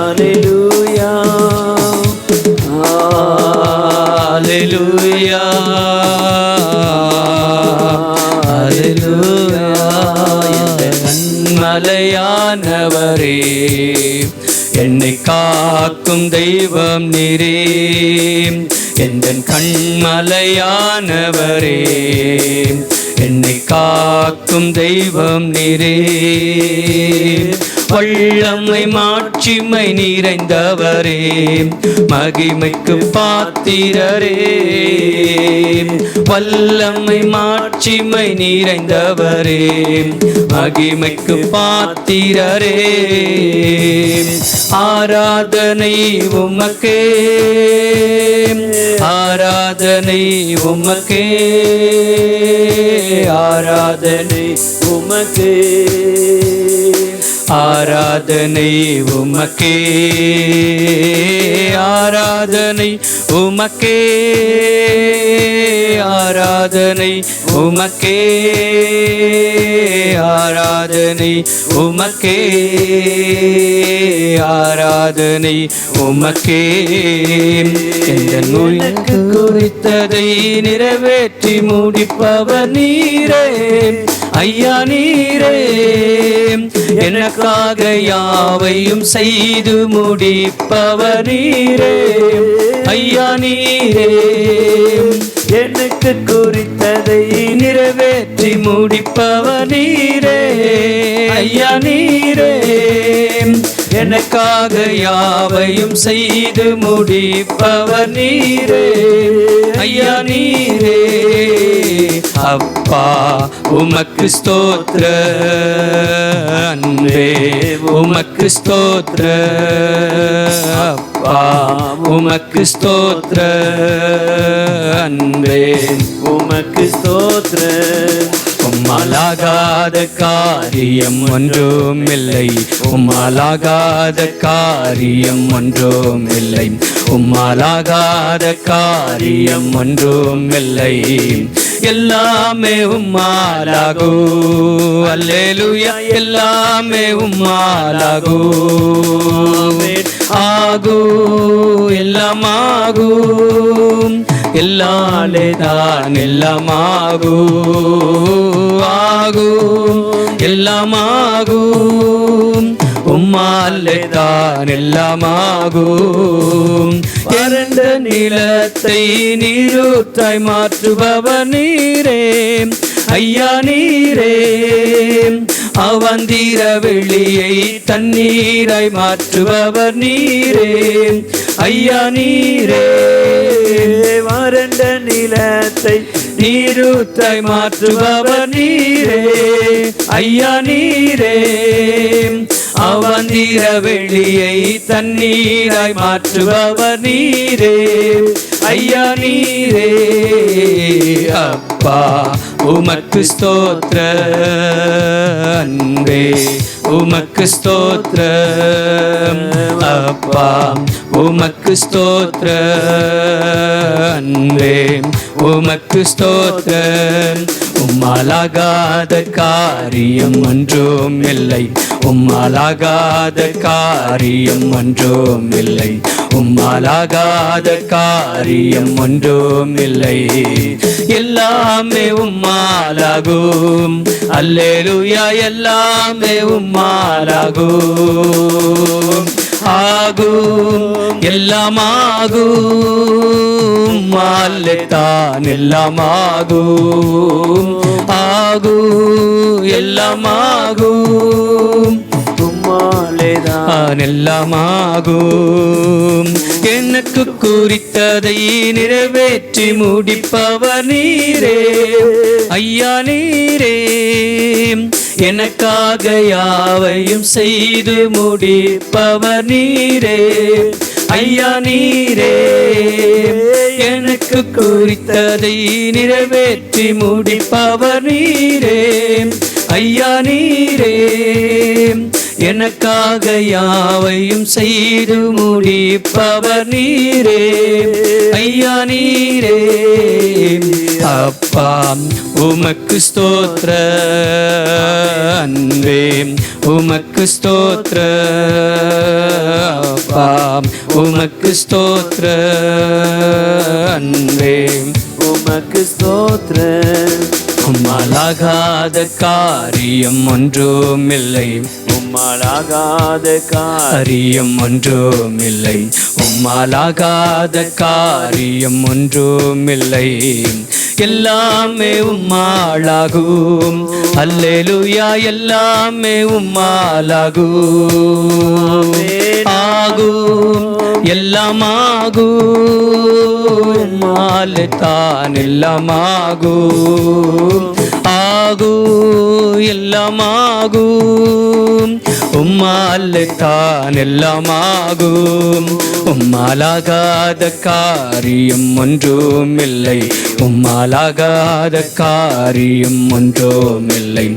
அல்லேலூயா, அல்லேலூயா, அல்லேலூயா. கண்மலையானவரே, என்னை காக்கும் தெய்வம் நீரே, எந்தன் கண்மலையானவரே, என்னை காக்கும் தெய்வம் நீரே. வல்லமை மாட்சிமை நிறைந்தவரே, மகிமைக்கு பாத்திரரே, வல்லமை மாட்சிமை நிறைந்தவரே, மகிமைக்கு பாத்திரரே. ஆராதனை உமக்கே, ஆராதனை உமக்கே, ஆராதனை உமக்கே, ஆராதனை உமக்கே, ஆராதனை உமக்கே, ஆராதனை உமக்கே, ஆராதனை உமக்கே, ஆராதனை உமக்கே. இந்த நோய்க்கு குறித்ததை நிறைவேற்றி முடிப்பவர் நீரே ஐயா நீரே, எனக்காக யாவையும் செய்து முடிப்பவர் நீரே ஐயா நீரே, எனக்கு குறித்ததை நிறைவேற்றி முடிப்பவர் நீரே ஐயா நீரே, எனக்காக யாவையும் செய்து முடிப்பவர் நீரே ஐயா நீரே. அப்பா உமக்கு ஸ்தோத்திர, அன்பே உமக்கு ஸ்தோத்திர, அப்பா உமக்கு ஸ்தோத்திர, அன்பே உமக்கு ஸ்தோத்திர. உம்மாலாகாத காரியம் ஒன்றும் இல்லை, உம்மாலாகாத காரியம் ஒன்றும் இல்லை, உம்மாலாகாத காரியம் ஒன்றும் இல்லை, எல்லாமே உம்மாலாகோ. அல்லேலூயா, எல்லாமே உம்மாலாகோ. ஆகோ எல்லாம் ஆகும், எல்லாலே தான் எல்லாம் ஆகும், ஆகும் எல்லாம் ஆகும், உம்மாலே தான் எல்லாம் ஆகும். வறண்ட நிலத்தை நீரூற்றாய் மாற்றுபவர் நீரே ஐயா நீரே, அவந்திர வெளியை தண்ணீராய் மாற்றுபவர் நீரே ஐயா நீரே, வறண்ட நிலத்தை நீரூற்றாய் மாற்றுபவர் நீரே ஐயா நீரே, அவந்திர வெளியை தண்ணீராய் மாற்றுபவர் நீரே ஐயா நீரே. அப்பா உமக்கு ஸ்தோத்திர, அன்பே உமக்கு ஸ்தோத்திர, அப்பா உமக்கு ஸ்தோத்திர, அன்பே உமக்கு ஸ்தோத்திர. உம்மாலாகாத காரியம் ஒன்றும் இல்லை, உம்மாலாகாத காரியம் ஒன்றும் இல்லை, உம்மாலாகாத காரியம் ஒன்றும் இல்லை, எல்லாமே உம்மாலாகும். அல்லேலூயா, எல்லாமே உம்மாலாகும். ஆகும் எல்லாம் ஆகும், மாலைத்தான் எல்லாம் ஆகும், ஆகும் எல்லாம் ஆகும், உம்மாலேதான் எல்லாம் ஆகும். எனக்கு குறித்ததை நிறைவேற்றி முடிப்பவர் நீரே ஐயா நீரே, எனக்காக யாவையும் செய்து முடிப்பவர் நீரே ஐயா நீரே, எனக்கு குறித்ததை நிறைவேற்றி முடிப்பவர் நீரே ஐயா நீரே, எனக்காக யாவையும் செய்து முடிப்பவர் நீரே ஐயா நீரே. அப்பா உமக்கு ஸ்தோத்திர, அன்பே உமக்கு ஸ்தோத்திர, அப்பா உமக்கு ஸ்தோத்திர, அன்பே உமக்கு ஸ்தோத்திர. உம்மாலாகாத காரியம் ஒன்றும் இல்லை, உம்மாலாகாத காரியம் ஒன்றும் இல்லை, உம்மாலாகாத காரியம் ஒன்றும் இல்லை, எல்லாமே உம்மாலாகும். அல்லேலூயா, எல்லாமே உம்மாலாகும். ஆகும் எல்லாம் ஆகும், உம்மால்தான் எல்லாம் ஆகும், ஆகும் எல்லாம் ஆகும், உம்மால்தான் எல்லாம் ஆகும். உம்மாலாகாத காரியம் ஒன்றும் இல்லை, உம்மாலாகாத காரியம் ஒன்றும் இல்லை,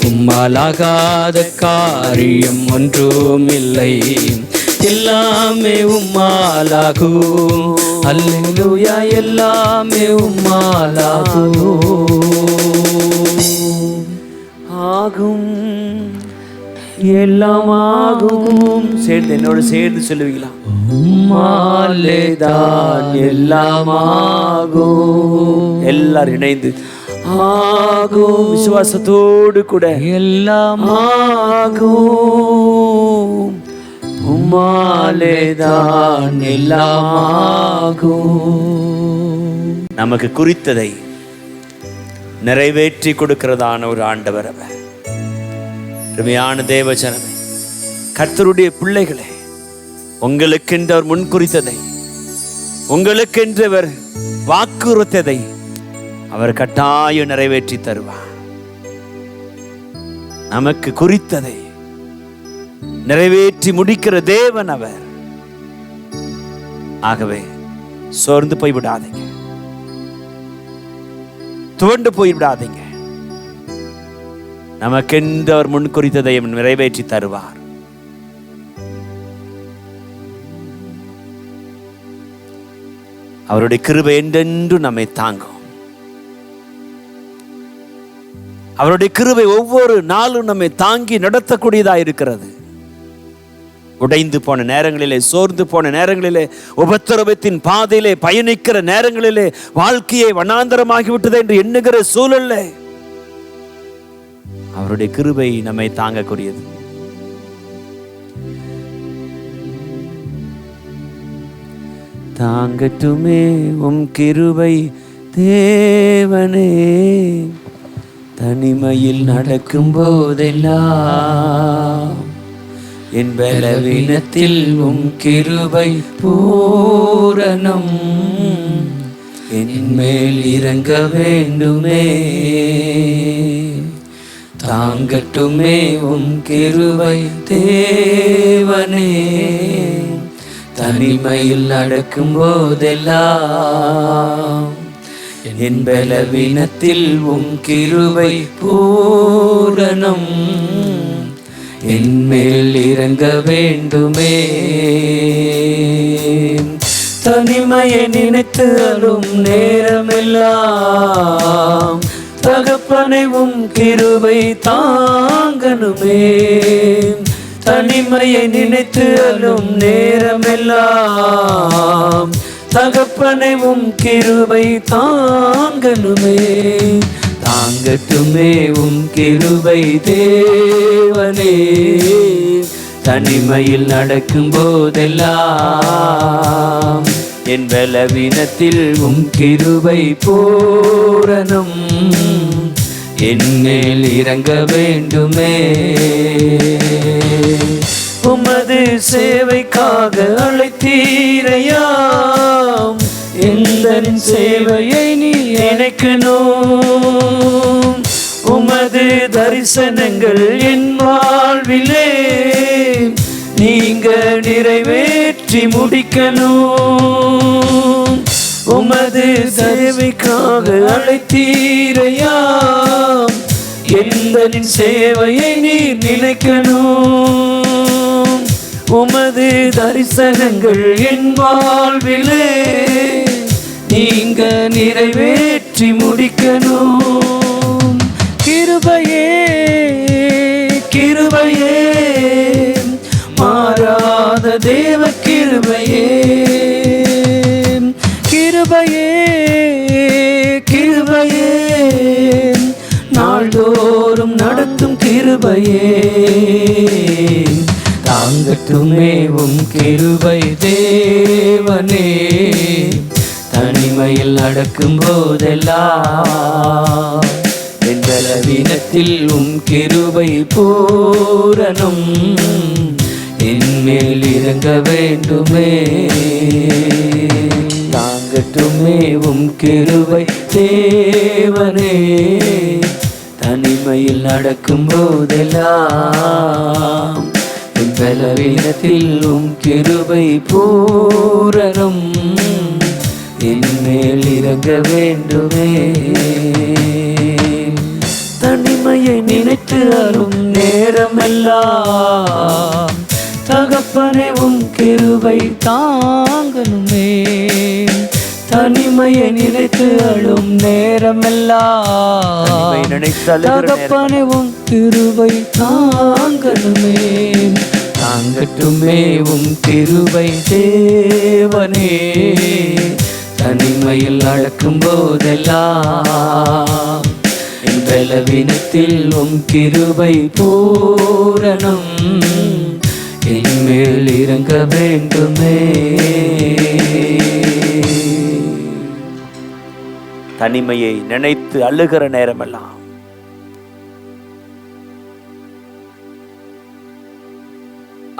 உம்மாலாகாத காரியம் ஒன்றும் இல்லை, எல்லாமே உம்மாலாகும். அல்லேலூயா, எல்லாமே உம்மாலாகும். ஆகும், எல்லாம் ஆகும். சேர்ந்து என்னோட சேர்ந்து சொல்லுவீங்களா? உம்மாலேதான் எல்லாம் ஆகும். எல்லாரும் இணைந்து ஆகும், விசுவாசத்தோடு கூட எல்லாம் ஆகும். உம்மாலேதான் எல்லாம் ஆகும். நமக்கு குறித்ததை நிறைவேற்றி கொடுக்கிறதான ஒரு ஆண்டவர் அவர். அருமையான தேவஜனமே, கர்த்தருடைய பிள்ளைகளே, உங்களுக்கென்று அவர் முன்குறித்ததை, உங்களுக்கென்று அவர் வாக்குறுத்ததை அவர் கட்டாயம் நிறைவேற்றி தருவார். நமக்கு குறித்ததை நிறைவேற்றி முடிக்கிற தேவன் அவர். ஆகவே சோர்ந்து போய்விடாதீங்க, துவண்டு போய்விடாதீங்க. நமக்கென்று அவர் முன்குறித்ததை நிறைவேற்றி தருவார். அவருடைய கிருபை என்றென்றும் நம்மை தாங்கும். அவருடைய கிருபை ஒவ்வொரு நாளும் நம்மை தாங்கி நடத்தக்கூடியதாக இருக்கிறது. உடைந்து போன நேரங்களிலே, சோர்ந்து போன நேரங்களிலே, உபத்திரவத்தின் பாதையிலே பயணிக்கிற நேரங்களிலே, வாழ்க்கையை வனாந்தரமாகிவிட்டது என்று எண்ணுகிற சூழல்ல அவருடைய கிருபை நம்மை தாங்கக்கூடியது. தாங்கட்டுமே உம் கிருபை தேவனே, தனிமையில் நடக்கும் போதெல்லாம் என் பலவீனத்தில் உம் கிருபை பூரணம் என் மேல் இறங்க வேண்டுமே. தாங்கட்டுமே உம் கிருபை தேவனே, தனிமையில் நடக்கும் போதெல்லாம் என் பலவீனத்தில் உம் கிருபை பூரணம் என் மேல் இறங்க வேண்டுமே. தனிமையை நினைத்து அழும் நேரமெல்லாம் தகப்பனை உம் கிருபை தாங்கணுமே. தனிமையை நினைத்து அழும் நேரமெல்லாம் தகப்பனை உம் கிருபை தாங்கணுமே. தாங்கட்டுமே உம் கிருபை தேவனே, தனிமையில் நடக்கும் போதெல்லாம் என் பலவீனத்தில் உம் கிருபை பூரணம் என் மேல் இறங்க வேண்டுமே. உமது சேவைக்காக அழைத்தீரையாம், எந்த சேவையை நீ நினைக்கணும். உமது தரிசனங்கள் என் வாழ்விலே நீங்க நிறைவேற்றி முடிக்கணும். உமது சேவைக்காக அழைத்தீரையாம், எந்த சேவையை நீ நினைக்கணும். உமது தரிசனங்கள் என் வாழ்விலே நீங்க நிறைவேற்றி முடிக்கணும். கிருபையே கிருபையே, மாறாத தேவ கிருபையே. கிருபையே கிருபையே, நாள்தோறும் நடத்தும் கிருபையே. தாங்கட்டுமே உம் கிருபை தேவனே, தனிமையில் நடக்கும் போதெல்லாம் என் பலவீனத்தில் உம் கிருபை பூரணம் என் மேல் இறங்க வேண்டுமே. தாங்கட்டுமே உம் கிருபை தேவனே, தனிமையில் நடக்கும் போதெல்லாம் என் பலவீனத்தில் உம் கிருபை பூரணம் என் மேல் இறங்க வேண்டுமே. தனிமையை நினைத்து அழும் நேரமெல்லாம் தகப்பனே உம் கிருபை தாங்கணுமே. தனிமையை நினைத்து அழும் நேரமெல்லாம் தகப்பனே உம் கிருபை தாங்கணுமே. தாங்கட்டுமே உம் கிருபை தேவனே, தனிமையில் நடக்கும் போதெல்லாம் என் பலவீனத்தில் உம் கிருபை பூரணம் என் மேல் இறங்க வேண்டுமே. தனிமையை நினைத்து அழுகிற நேரமெல்லாம்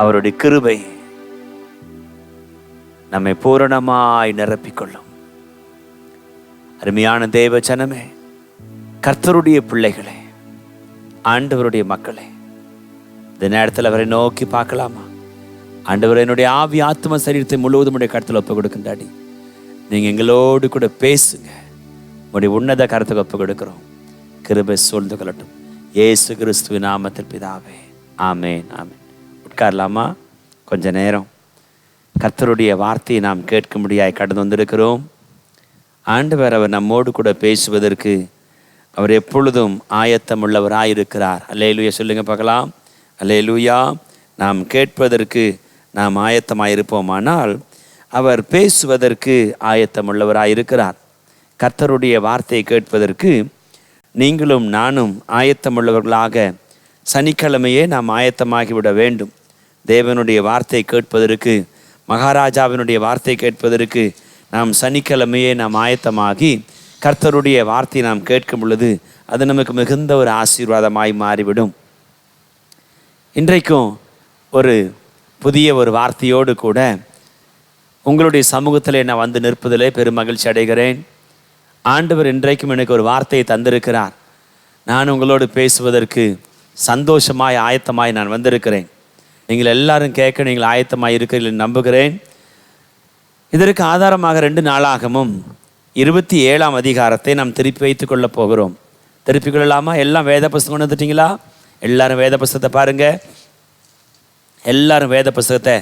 அவருடைய கிருபை நம்மை பூரணமாய் நிரப்பிக்கொள்ளும். அருமையான தேவ ஜனமே, கர்த்தருடைய பிள்ளைகளே, ஆண்டவருடைய மக்களே, இந்த நேரத்தில் அவரை நோக்கி பார்க்கலாமா? ஆண்டவர், என்னுடைய ஆவி ஆத்ம சரீரத்தை முழுவதும் உடைய கருத்தில் ஒப்பு கொடுக்கின்றாடி. நீங்கள் எங்களோடு கூட பேசுங்க. உடைய உன்னத கருத்துக்கு ஒப்பு கொடுக்கிறோம். கிருபை சூழ்ந்து கொள்ளட்டும். இயேசு கிறிஸ்துவின் நாமத்தில் பிதாவே, ஆமேன் ஆமேன். உட்காரலாமா? கொஞ்ச நேரம் கர்த்தருடைய வார்த்தையை நாம் கேட்கும்படியாய் கடந்து வந்திருக்கிறோம். ஆண்டவர் அவர் நம்மோடு கூட பேசுவதற்கு அவர் எப்பொழுதும் ஆயத்தம் உள்ளவராயிருக்கிறார். அல்லேலூயா சொல்லுங்க பார்க்கலாம். அல்லேலூயா. நாம் கேட்பதற்கு நாம் ஆயத்தமாயிருப்போமானால் அவர் பேசுவதற்கு ஆயத்தம் உள்ளவராயிருக்கிறார். கர்த்தருடைய வார்த்தையை கேட்பதற்கு நீங்களும் நானும் ஆயத்தமுள்ளவர்களாக சனிக்கிழமையே நாம் ஆயத்தமாகிவிட வேண்டும். தேவனுடைய வார்த்தை கேட்பதற்கு, மகாராஜாவினுடைய வார்த்தை கேட்பதற்கு நாம் சனிக்கிழமையே நாம் ஆயத்தமாகி கர்த்தருடைய வார்த்தையை நாம் கேட்கும் பொழுது அது நமக்கு மிகுந்த ஒரு ஆசீர்வாதமாய் மாறிவிடும். இன்றைக்கும் ஒரு புதிய ஒரு வார்த்தையோடு கூட உங்களுடைய சமூகத்தில் நான் வந்து நிற்பதிலே பெரும் மகிழ்ச்சி அடைகிறேன். ஆண்டவர் இன்றைக்கும் எனக்கு ஒரு வார்த்தையை தந்திருக்கிறார். நான் உங்களோடு பேசுவதற்கு சந்தோஷமாய் ஆயத்தமாய் நான் வந்திருக்கிறேன். நீங்கள் எல்லாரும் கேட்க நீங்கள் ஆயத்தமாய் இருக்கிறீர்கள் நம்புகிறேன். இதற்கு ஆதாரமாக 2 நாளாகமும் 27ஆம் அதிகாரத்தை நாம் திருப்பி வைத்துக் கொள்ள போகிறோம். திருப்பி கொள்ளலாமா? எல்லாம் வேத புஸ்தகம் கொண்டு வந்துட்டீங்களா? எல்லாரும் வேத புஸ்தகத்தை பாருங்கள். எல்லாரும் வேத புஸ்தகத்தை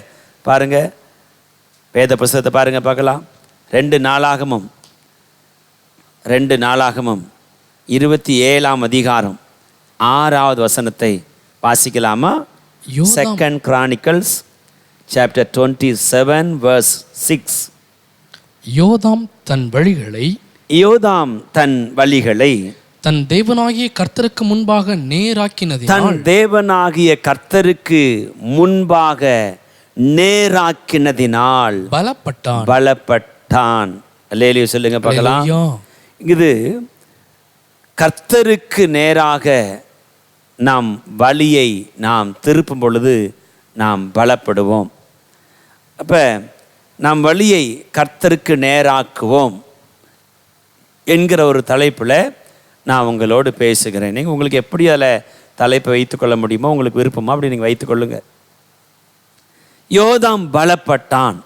பாருங்கள். வேத புஸ்தகத்தை பாருங்கள் பார்க்கலாம். 2 நாளாகமும் 27ஆம் அதிகாரம் 6வது வசனத்தை வாசிக்கலாமா? 2 Chronicles chapter 27 verse 6. யோதாம் தன் வழிகளை தன் தேவனாகிய கர்த்தருக்கு முன்பாக நேராக்கினதினால் பலப்பட்டான். அல்லேலூயா சொல்லுங்க பார்க்கலாம். இது கர்த்தருக்கு நேராக நாம் வழியை நாம் திருப்பும் பொழுது நாம் பலப்படுவோம். அப்போ நாம் வழியை கர்த்தருக்கு நேராக்குவோம் என்கிற ஒரு தலைப்பில் நான் உங்களோடு பேசுகிறேன். நீங்கள் உங்களுக்கு எப்படி அதில் தலைப்பை வைத்துக்கொள்ள முடியுமோ, உங்களுக்கு விருப்பமா அப்படி நீங்கள் வைத்துக்கொள்ளுங்க. யோதாம் பலப்பட்டான்.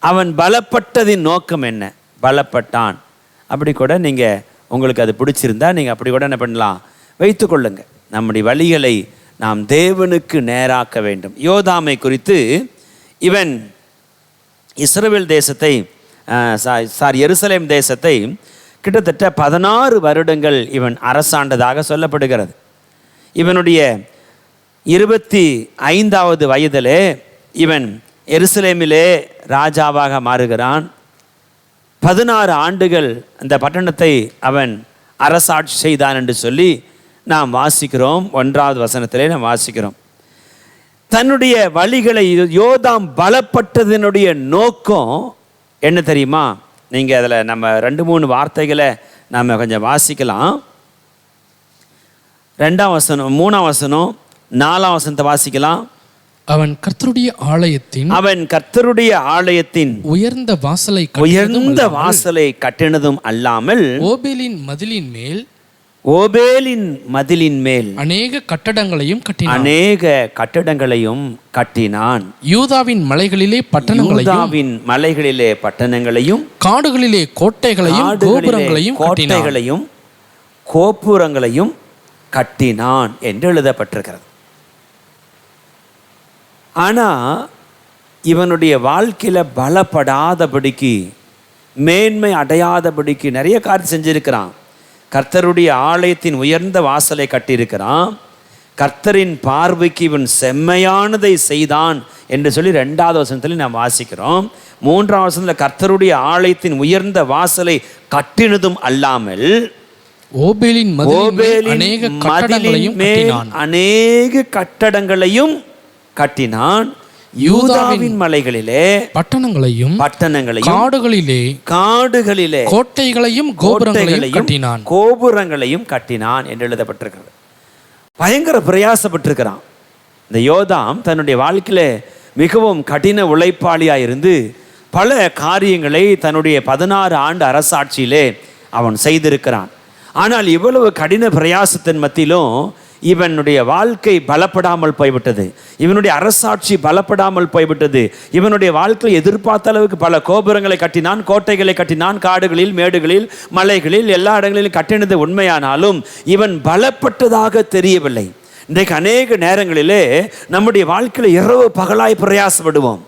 அவன் பலப்பட்டதின் நோக்கம் என்ன? பலப்பட்டான். அப்படி கூட நீங்கள் உங்களுக்கு அது பிடிச்சிருந்தா நீங்கள் அப்படி கூட என்ன பண்ணலாம், வைத்துக்கொள்ளுங்க. நம்முடைய வழிகளை நாம் தேவனுக்கு நேராக்க வேண்டும். யோதாமை குறித்து இவன் இஸ்ரவேல் தேசத்தை எருசலேம் தேசத்தை கிட்டத்தட்ட 16 வருடங்கள் இவன் அரசாண்டதாக சொல்லப்படுகிறது. இவனுடைய 25வது வயதிலே இவன் எருசலேமிலே ராஜாவாக மாறுகிறான். 16 ஆண்டுகள் அந்த பட்டணத்தை அவன் அரசாட்சி செய்தான் என்று சொல்லி நாம் வாசிக்கிறோம். 1வது வசனத்திலே நாம் வாசிக்கிறோம். தன்னுடைய வழிகளை யோதாம் பலப்பட்டதனுடைய நோக்கம் என்ன தெரியுமா? நீங்கள் அதில் நம்ம 2-3 வார்த்தைகளை நாம் கொஞ்சம் வாசிக்கலாம். 2ஆம் வசனம், 3ஆம் வசனம், 4ஆம் வசனத்தை வாசிக்கலாம். அவன் கர்த்தருடைய ஆலயத்தின் உயர்ந்த வாசலை கட்டினதும் அல்லாமல் ஓபேலின் மதிலின் மேல் அநேக கட்டடங்களையும் கட்டினான். யூதாவின் மலைகளிலே பட்டணங்களையும் காடுகளிலே கோட்டைகளையும் கோபுரங்களையும் கட்டினான் என்று எழுதப்பட்டிருக்கிறது. ஆனால் இவனுடைய வாழ்க்கையில் பலப்படாதபடிக்கு, மேன்மை அடையாதபடிக்கு நிறைய காரியம் செஞ்சிருக்கிறான். கர்த்தருடைய ஆலயத்தின் உயர்ந்த வாசலை கட்டியிருக்கிறான். கர்த்தரின் பார்வைக்கு இவன் செம்மையானதை செய்தான் என்று சொல்லி 2வது வசனத்தில் நாம் வாசிக்கிறோம். 3ஆம் வசனத்தில் கர்த்தருடைய ஆலயத்தின் உயர்ந்த வாசலை கட்டினதும் அல்லாமல் ஓபேலின் அநேக கட்டடங்களையும் கட்டினான். யூதாவின் மலைகளிலே பட்டணங்களையும் காடுகளிலே கோட்டைகளையும் கோபுரங்களையும் கட்டினான் என்று எழுதப்பட்டிருக்கிறது. பயங்கர பிரயாசப்பட்டிருக்கிறான் இந்த யோதாம். தன்னுடைய வாழ்க்கையில மிகவும் கடின உழைப்பாளியாக இருந்து பல காரியங்களை தன்னுடைய 16 ஆண்டு அரசாட்சியிலே அவன் செய்திருக்கிறான். ஆனால் இவ்வளவு கடின பிரயாசத்தின் மத்தியிலும் இவனுடைய வாழ்க்கை பலப்படாமல் போய்விட்டது. இவனுடைய அரசாட்சி பலப்படாமல் போய்விட்டது. இவனுடைய வாழ்க்கை எதிர்பார்த்த அளவுக்கு பல கோபுரங்களை கட்டினான், கோட்டைகளை கட்டினான், காடுகளில், மேடுகளில், மலைகளில், எல்லா இடங்களிலும் கட்டினது உண்மையானாலும் இவன் பலப்பட்டதாக தெரியவில்லை. இன்றைக்கு அநேக நேரங்களிலே நம்முடைய வாழ்க்கையில் இரவு பகலாய் பிரயாசப்படுவோம்,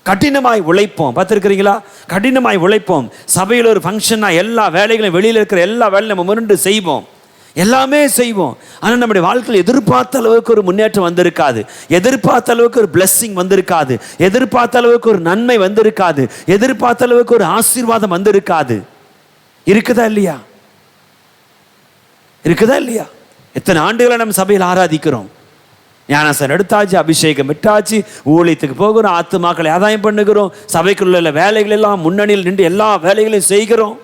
கடினமாய் உழைப்போம். பார்த்துருக்கிறீங்களா? கடினமாய் உழைப்போம். சபையில் ஒரு ஃபங்க்ஷன்னா எல்லா வேலைகளையும், வெளியில் இருக்கிற எல்லா வேலையும் நம்ம முன்னிட்டு செய்வோம், எல்லாமே செய்வோம். ஆனால் நம்முடைய வாழ்க்கையில் எதிர்பார்த்த அளவுக்கு ஒரு முன்னேற்றம் வந்திருக்காது, எதிர்பார்த்த அளவுக்கு ஒரு பிளெஸ்ஸிங் வந்திருக்காது, எதிர்பார்த்த அளவுக்கு ஒரு நன்மை வந்திருக்காது, எதிர்பார்த்த அளவுக்கு ஒரு ஆசீர்வாதம் வந்திருக்காது. இருக்குதா இல்லையா? இருக்குதா இல்லையா? எத்தனை ஆண்டுகளை நம்ம சபையில் ஆராதிக்கிறோம், ஞானசன் எடுத்தாச்சு, அபிஷேகம் விட்டாச்சு, ஊழியத்துக்கு போகிறோம், ஆத்துமாக்களை ஆதாயம் பண்ணுகிறோம், சபைக்குள்ள வேலைகள் எல்லாம் முன்னணியில் நின்று எல்லா வேலைகளையும் செய்கிறோம்.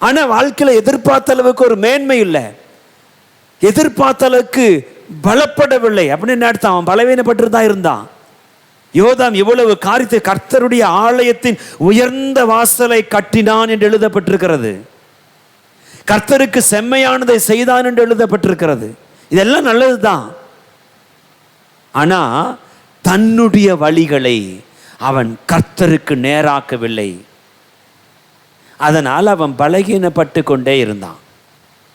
ஆனா வாழ்க்கையில எதிர்பார்த்த அளவுக்கு ஒரு மேன்மை இல்லை, எதிர்பார்த்த அளவுக்கு பலப்படவில்லை. அப்படின்னு அர்த்தம், அவன் பலவீனப்பட்டு தான் இருந்தான். யோதாம் இவ்வளவு காரியத்தை, கர்த்தருடைய ஆலயத்தின் உயர்ந்த வாசலை கட்டினான் என்று எழுதப்பட்டிருக்கிறது. கர்த்தருக்கு செம்மையானதை செய்தான் என்று எழுதப்பட்டிருக்கிறது. இதெல்லாம் நல்லதுதான். ஆனா தன்னுடைய வழிகளை அவன் கர்த்தருக்கு நேராக்கவில்லை. அதனால் அவன் பலகீனப்பட்டு கொண்டே இருந்தான்.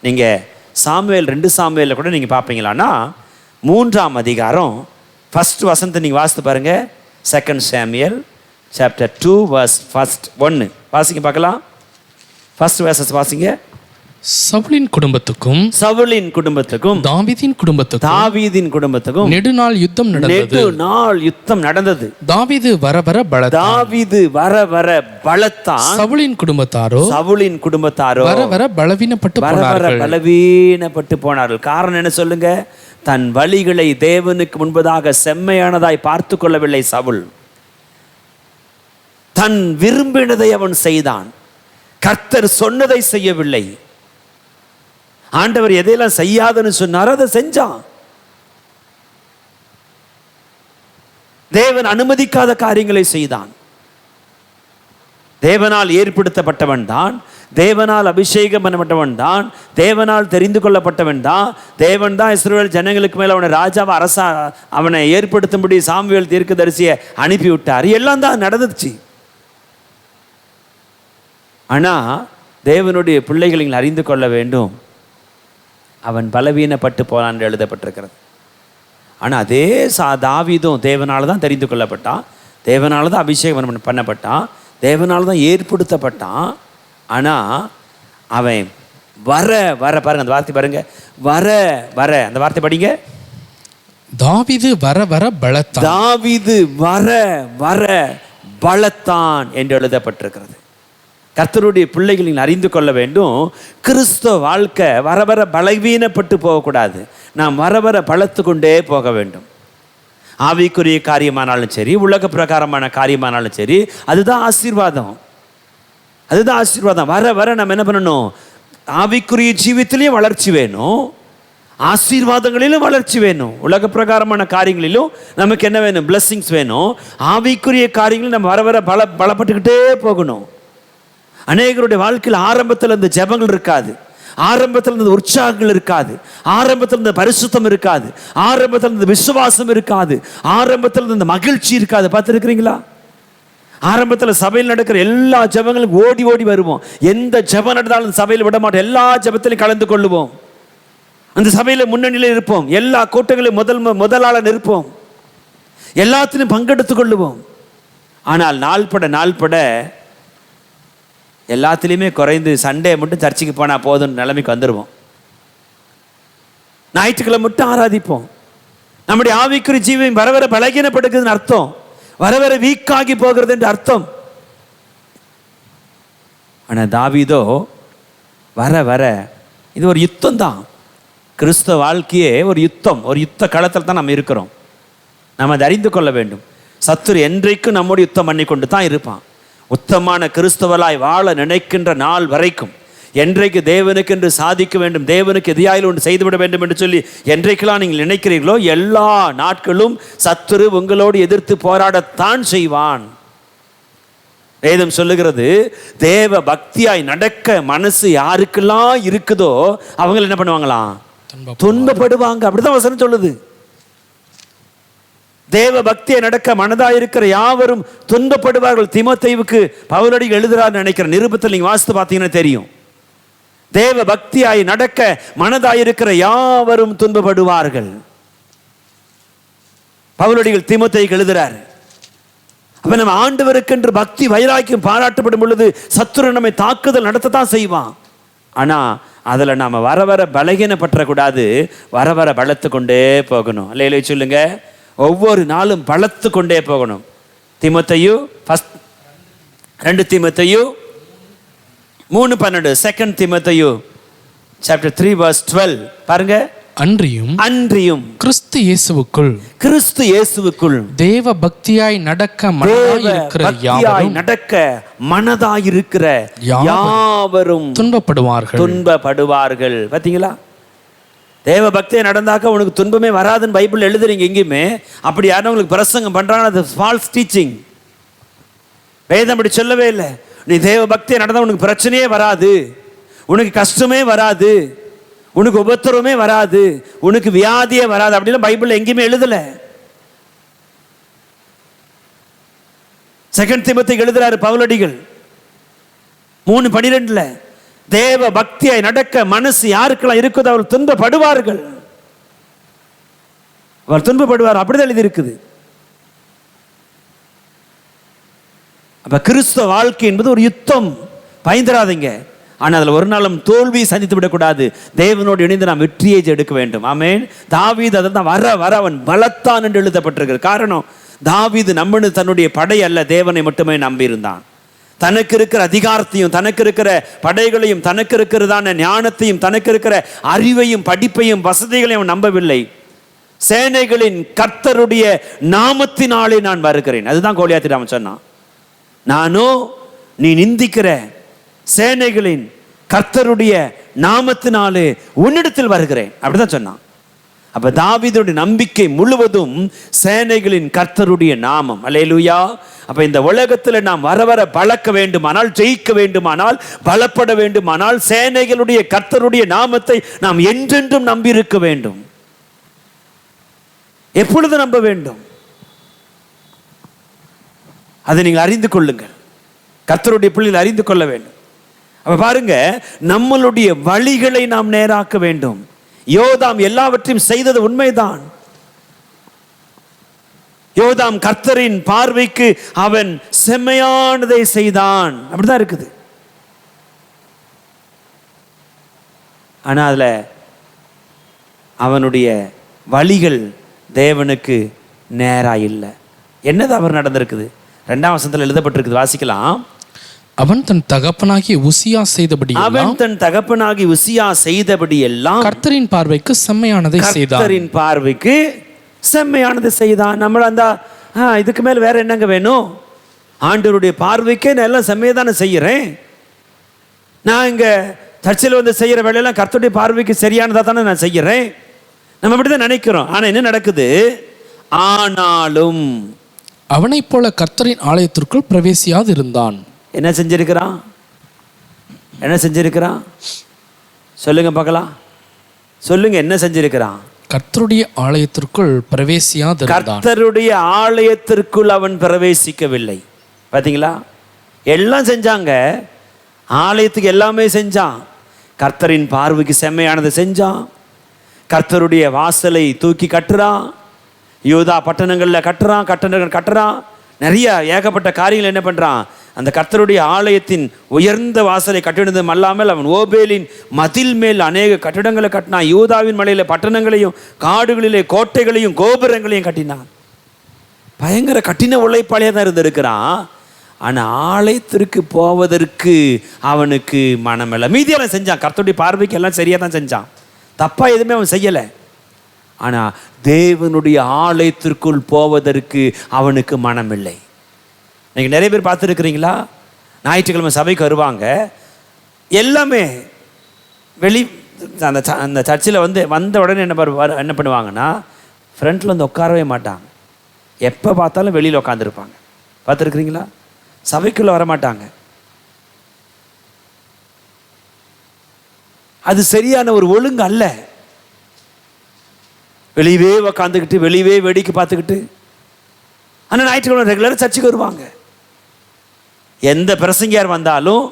நீங்கள் சாமுவேல் 2 சாமுவேலில் கூட நீங்கள் பார்ப்பீங்களான்னா 3ஆம் அதிகாரம் 1 வசனத்தை நீங்கள் வாசித்து பாருங்க. 2 சாமுவேல் chapter 2 verse 1 வாசிங்க பார்க்கலாம். 1 verses வாசிங்க. சவுலின் குடும்பத்துக்கும் தாவீதின் குடும்பத்துக்கும் நெடுநாள் யுத்தம் நடந்தது. தாவீது வர வர பலத்தான், சவுலின் குடும்பத்தாரோ வர வர பலவீனப்பட்டு போனார்கள். காரணம் என்ன சொல்லுங்க? தன் வழிகளை தேவனுக்கு முன்பதாக செம்மையானதாய் பார்த்து கொள்ளவில்லை சவுல். தன் விரும்பினதை அவன் செய்தான், கர்த்தர் சொன்னதை செய்யவில்லை. ஆண்டவர் எதையெல்லாம் செய்யாதுன்னு சொன்னாரோ அதை செஞ்சான். தேவன் அனுமதிக்காத காரியங்களை செய்தான். தேவனால் ஏற்படுத்தப்பட்டவன் தான், தேவனால் அபிஷேகம் பண்ணப்பட்டவன் தான், தேவனால் தெரிந்து கொள்ளப்பட்டவன் தான். தேவன் தான் இஸ்ரவேல் ஜனங்களுக்கு மேல அவனை ராஜாவை அவனை ஏற்படுத்தும்படி சாமுவேல் தீர்க்கதரிசியை அனுப்பிவிட்டார். எல்லாம் தான் நடந்துச்சு. ஆனா தேவனுடைய பிள்ளைகளை அறிந்து கொள்ள வேண்டும், அவன் பலவீனப்பட்டு போனான் என்று எழுதப்பட்டிருக்கிறது. ஆனால் அதே தாவீதும் தேவனால தான் தெரிந்து கொள்ளப்பட்டான், தேவனால தான் அபிஷேகம் பண்ணப்பட்டான், தேவனால தான் ஏற்படுத்தப்பட்டான். ஆனால் அவன் வர வர பாருங்க, அந்த வார்த்தை பாருங்க, வர வர, அந்த வார்த்தை படிங்க. தாவீது வர வர பலத்தான், தாவீது வர வர பலத்தான் என்று எழுதப்பட்டிருக்கிறது. கர்த்தருடைய பிள்ளைகள் நீங்கள் அறிந்து கொள்ள வேண்டும், கிறிஸ்தவ வாழ்க்கை வர வர பலவீனப்பட்டு போகக்கூடாது. நாம் வர வர பலத்து கொண்டே போக வேண்டும். ஆவிக்குரிய காரியமானாலும் சரி, உலக பிரகாரமான காரியமானாலும் சரி, அதுதான் ஆசீர்வாதம், அதுதான் ஆசீர்வாதம். வர வர நம்ம என்ன பண்ணணும்? ஆவிக்குரிய ஜீவித்திலையும் வளர்ச்சி வேணும், ஆசீர்வாதங்களிலும் வளர்ச்சி வேணும். உலக பிரகாரமான காரியங்களிலும் நமக்கு என்ன வேணும்? பிளஸ்ஸிங்ஸ் வேணும். ஆவிக்குரிய காரியங்களும் நம்ம வர வர பலப்பட்டுக்கிட்டே போகணும். அநேகருடைய வாழ்க்கையில் ஆரம்பத்தில் இந்த ஜெபங்கள் இருக்காது, ஆரம்பத்தில் இந்த உற்சாகங்கள் இருக்காது, ஆரம்பத்தில் இந்த பரிசுத்தம் இருக்காது, ஆரம்பத்தில் இந்த விசுவாசம் இருக்காது, ஆரம்பத்தில் இந்த மகிழ்ச்சி இருக்காது. பார்த்துருக்கிறீங்களா? ஆரம்பத்தில் சபையில் நடக்கிற எல்லா ஜெபங்களும் ஓடி ஓடி வருவோம். எந்த ஜெபம் நடந்தாலும் சபையில் விட மாட்டோம். எல்லா ஜெபத்திலையும் கலந்து கொள்ளுவோம். அந்த சபையில் முன்னணியில் இருப்போம். எல்லா கூட்டங்களையும் முதலாளர் இருப்போம். எல்லாத்திலும் பங்கெடுத்துக் கொள்ளுவோம். ஆனால் நாள்பட எல்லாத்துலேயுமே குறைந்து சண்டே மட்டும் சர்ச்சுக்கு போனால் போதும் நிலைமைக்கு வந்துடுவோம். ஞாயிற்றுக்கிழமை மட்டும் ஆராதிப்போம். நம்முடைய ஆவிக்குரிய ஜீவன் வர வர பலகீனப்படுகிறதுன்னு அர்த்தம், வர வர வீக்காகி போகிறது என்று அர்த்தம். ஆனால் தாவீதோ வர வர இது ஒரு யுத்தம் தான். கிறிஸ்தவ வாழ்க்கையே ஒரு யுத்தம், ஒரு யுத்த களத்தில் தான் நம்ம இருக்கிறோம். நம்ம அதை அறிந்து கொள்ள வேண்டும். சத்துரு என்றைக்கும் நம்முடைய யுத்தம் பண்ணி கொண்டு தான் இருப்பான். உத்தமான கிறிஸ்தவலாய் வாழ நினைக்கின்ற நாள் வரைக்கும், என்றைக்கு தேவனுக்கு என்று சாதிக்க வேண்டும், தேவனுக்கு எதிராயில் ஒன்று செய்துவிட வேண்டும் என்று சொல்லி என்றைக்கெல்லாம் நீங்கள் நினைக்கிறீர்களோ எல்லா நாட்களும் சத்துரு உங்களோடு எதிர்த்து போராடத்தான் செய்வான். வேதம் சொல்லுகிறது, தேவ பக்தியாய் நடக்க மனசு யாருக்கெல்லாம் இருக்குதோ அவங்க என்ன பண்ணுவாங்களாம்? துன்பப்படுவாங்க. அப்படிதான் வசனம் சொல்லுது. தேவ பக்தியை நடக்க மனதாயிருக்கிற யாவரும் துன்பப்படுவார்கள். தீமோத்தேயுவுக்கு பவுலடி எழுதுறார் நினைக்கிற நிருபத்தில் நீங்க வாசித்து பார்த்தீங்கன்னா தெரியும். தேவ பக்தியாய் நடக்க மனதாயிருக்கிற யாவரும் துன்பப்படுவார்கள். பவுலடிகள் தீமோத்தேயுக்கு எழுதுறார். அப்ப நம்ம ஆண்டவருக்கென்று பக்தி வைராக்கியம் பாராட்டப்படும் பொழுது சத்துரு நம்மை தாக்குதல் நடத்தத்தான் செய்வான். ஆனா அதுல நாம வர வர பலகீனப்பற்றக்கூடாது, வர வர பலத்து கொண்டே போகணும். இல்லையில சொல்லுங்க, ஒவ்வொரு நாளும் பலத்து கொண்டே போகணும். தீமோத்தேயு 2 தீமோத்தேயு 3:12, 2 தீமோத்தேயு chapter 3 verse 12 பாருங்க. அன்றியும் கிறிஸ்து இயேசுவுக்குள் தேவ பக்தியாய் நடக்க மனதாயிருக்கிற யாவரும் துன்பப்படுவார்கள். பாத்தீங்களா? தேவ பக்தியை நடந்தாக்க உனக்கு துன்பமே வராதுன்னு பைபிள் எழுதுறீங்க எங்கேயுமே. அப்படி யாரும் உங்களுக்கு பிரசங்கம் பண்றாங்க, அது ஃபால்ஸ் டீச்சிங். வேதம் அப்படி சொல்லவே இல்லை. நீ தேவ பக்தியை நடந்தா உனக்கு பிரச்சனையே வராது, உனக்கு கஷ்டமே வராது, உனக்கு உபத்திரமே வராது, உனக்கு வியாதியே வராது அப்படின்னு பைபிள் எங்கேயுமே எழுதல. 2 தீமோத்தேயுக்கு எழுதுறாரு பவுலடிகள் 3:12, தேவ பக்தியை நடக்க மனசு யாருக்கெல்லாம் இருக்குதோ அவர் துன்பப்படுவார்கள். அவர் துன்பப்படுவார், அப்படிதான் எழுதி இருக்குது. அப்ப கிறிஸ்தவ வாழ்க்கை என்பது ஒரு யுத்தம். பயந்துராதீங்க. ஆனால் அதில் ஒரு நாளும் தோல்வி சந்தித்து விடக்கூடாது. தேவனோடு இணைந்து நாம் வெற்றியை எடுக்க வேண்டும். ஆமென். தாவீது அதை தான் வர வர அவன் பலத்தான் என்று எழுதப்பட்டிருக்கிறது. காரணம், தாவீது நம்பினது தன்னுடைய படை அல்ல, தேவனை மட்டுமே நம்பியிருந்தான். தனக்கு இருக்கிற அதிகாரத்தையும், தனக்கு இருக்கிற படைகளையும், தனக்கு இருக்கிறதான ஞானத்தையும், தனக்கு இருக்கிற அறிவையும், படிப்பையும், வசதிகளையும் அவன் நம்பவில்லை. சேனைகளின் கர்த்தருடைய நாமத்தினாலே நான் வருகிறேன். அதுதான் கோலியாத்திடம் அவன் சொன்னான். நானோ நீ நிந்திக்கிற சேனைகளின் கர்த்தருடைய நாமத்தினாலே உன்னிடத்தில் வருகிறேன், அப்படிதான் சொன்னான். அப்ப தாவீதுடைய நம்பிக்கை முழுவதும் சேனைகளின் கர்த்தருடைய நாமம். அல்லேலூயா. அப்ப இந்த உலகத்தில் நாம் வர வர பலக்க வேண்டுமானால், ஜெயிக்க வேண்டுமானால், பலப்பட வேண்டுமானால் சேனைகளுடைய கர்த்தருடைய நாமத்தை நாம் என்றென்றும் நம்பி இருக்க வேண்டும். எப்பொழுது நம்ப வேண்டும்? அதை நீங்கள் அறிந்து கொள்ளுங்கள். கர்த்தருடைய பிள்ளைகள் அறிந்து கொள்ள வேண்டும். அப்ப பாருங்க, நம்மளுடைய வழிகளை நாம் நேராக்க வேண்டும். யோதாம் எல்லாவற்றையும் செய்தது உண்மைதான். யோதாம் கர்த்தரின் பார்வைக்கு அவன் செம்மையானதை செய்தான், அப்படிதான் இருக்குது. ஆனா அதுல அவனுடைய வழிகள் தேவனுக்கு நேரா இல்லை. என்னது அவர் நடந்திருக்குது? 2ஆம் வசனத்தில் எழுதப்பட்டிருக்குது, வாசிக்கலாம். அவன் தன் தகப்பனாகி உசியா செய்தபடி எல்லாம் கர்த்தரின் பார்வைக்கு செம்மையானதை செய்தான். கர்த்தரின் பார்வைக்கு செம்மையானதை செய்தான். நம்மள அந்த இதுக்கு மேல வேற என்னங்க வேணும்? ஆண்டவருடைய பார்வைக்கே நான் எல்லாம் செம்மையதானே செய்யறேன். நான் இங்க சர்ச்சில் வந்து செய்யற வேலையெல்லாம் கர்த்தருடைய பார்வைக்கு சரியானதா தானே நான் செய்யறேன். நம்ம அப்படிதான் நினைக்கிறோம். ஆனா என்ன நடக்குது? ஆனாலும் அவனை போல கர்த்தரின் ஆலயத்திற்குள் பிரவேசியாது இருந்தான். என்ன செஞ்சிருக்கிறான்? என்ன செஞ்சிருக்கிறான்? சொல்லுங்க பார்க்கலாம். சொல்லுங்க, என்ன செஞ்சிருக்கிறான்? கர்த்தருடைய ஆலயத்திற்குள் பிரவேசியாது இருந்தான். கர்த்தருடைய ஆலயத்திற்குள் அவன் பிரவேசிக்கவில்லை. பார்த்தீங்களா? எல்லாம் செஞ்சாங்க, ஆலயத்துக்கு எல்லாமே செஞ்சான். கர்த்தரின் பார்வைக்கு செம்மையானதை செஞ்சான். கர்த்தருடைய வாசலை தூக்கி கட்டுறான், யூதா பட்டணங்களில் கட்டுறான். நிறைய ஏகப்பட்ட காரியங்கள் என்ன பண்ணுறான்? அந்த கர்த்தருடைய ஆலயத்தின் உயர்ந்த வாசலை கட்டினதும் அல்லாமல் அவன் ஓபேலின் மதில் மேல் அநேக கட்டிடங்களை கட்டினான். யூதாவின் மலையில் பட்டணங்களையும் காடுகளிலே கோட்டைகளையும் கோபுரங்களையும் கட்டினான். பயங்கர கட்டின உழைப்பாளியாக தான் இருந்திருக்கிறான். ஆனால் ஆலயத்திற்கு போவதற்கு அவனுக்கு மனமில்லை. மீதியெல்லாம் செஞ்சான், கர்த்தருடைய பார்வைக்கு எல்லாம் சரியாக தான் செஞ்சான், தப்பாக எதுவுமே அவன் செய்யலை. ஆனால் தேவனுடைய ஆலயத்திற்குள் போவதற்கு அவனுக்கு மனமில்லை. நீங்கள் நிறைய பேர் பார்த்துருக்குறீங்களா? ஞாயிற்றுக்கிழமை சபைக்கு வருவாங்க, எல்லாமே வெளி அந்த சர்ச்சில் வந்த உடனே என்ன பண்ணுவாங்கன்னா, ஃப்ரண்ட்டில் வந்து உட்காரவே மாட்டாங்க. எப்போ பார்த்தாலும் வெளியில் உட்காந்துருப்பாங்க. பார்த்துருக்குறீங்களா? சபைக்குள்ளே வரமாட்டாங்க. அது சரியான ஒரு ஒழுங்கு அல்ல. வெளியவே உக்காந்துக்கிட்டு வெளியவே வேடிக்கை பார்த்துக்கிட்டு. ஆனால் ஞாயிற்றுக்கிழமை ரெகுலராக சர்ச்சுக்கு வருவாங்க. எந்த பிரசங்கியார் வந்தாலும்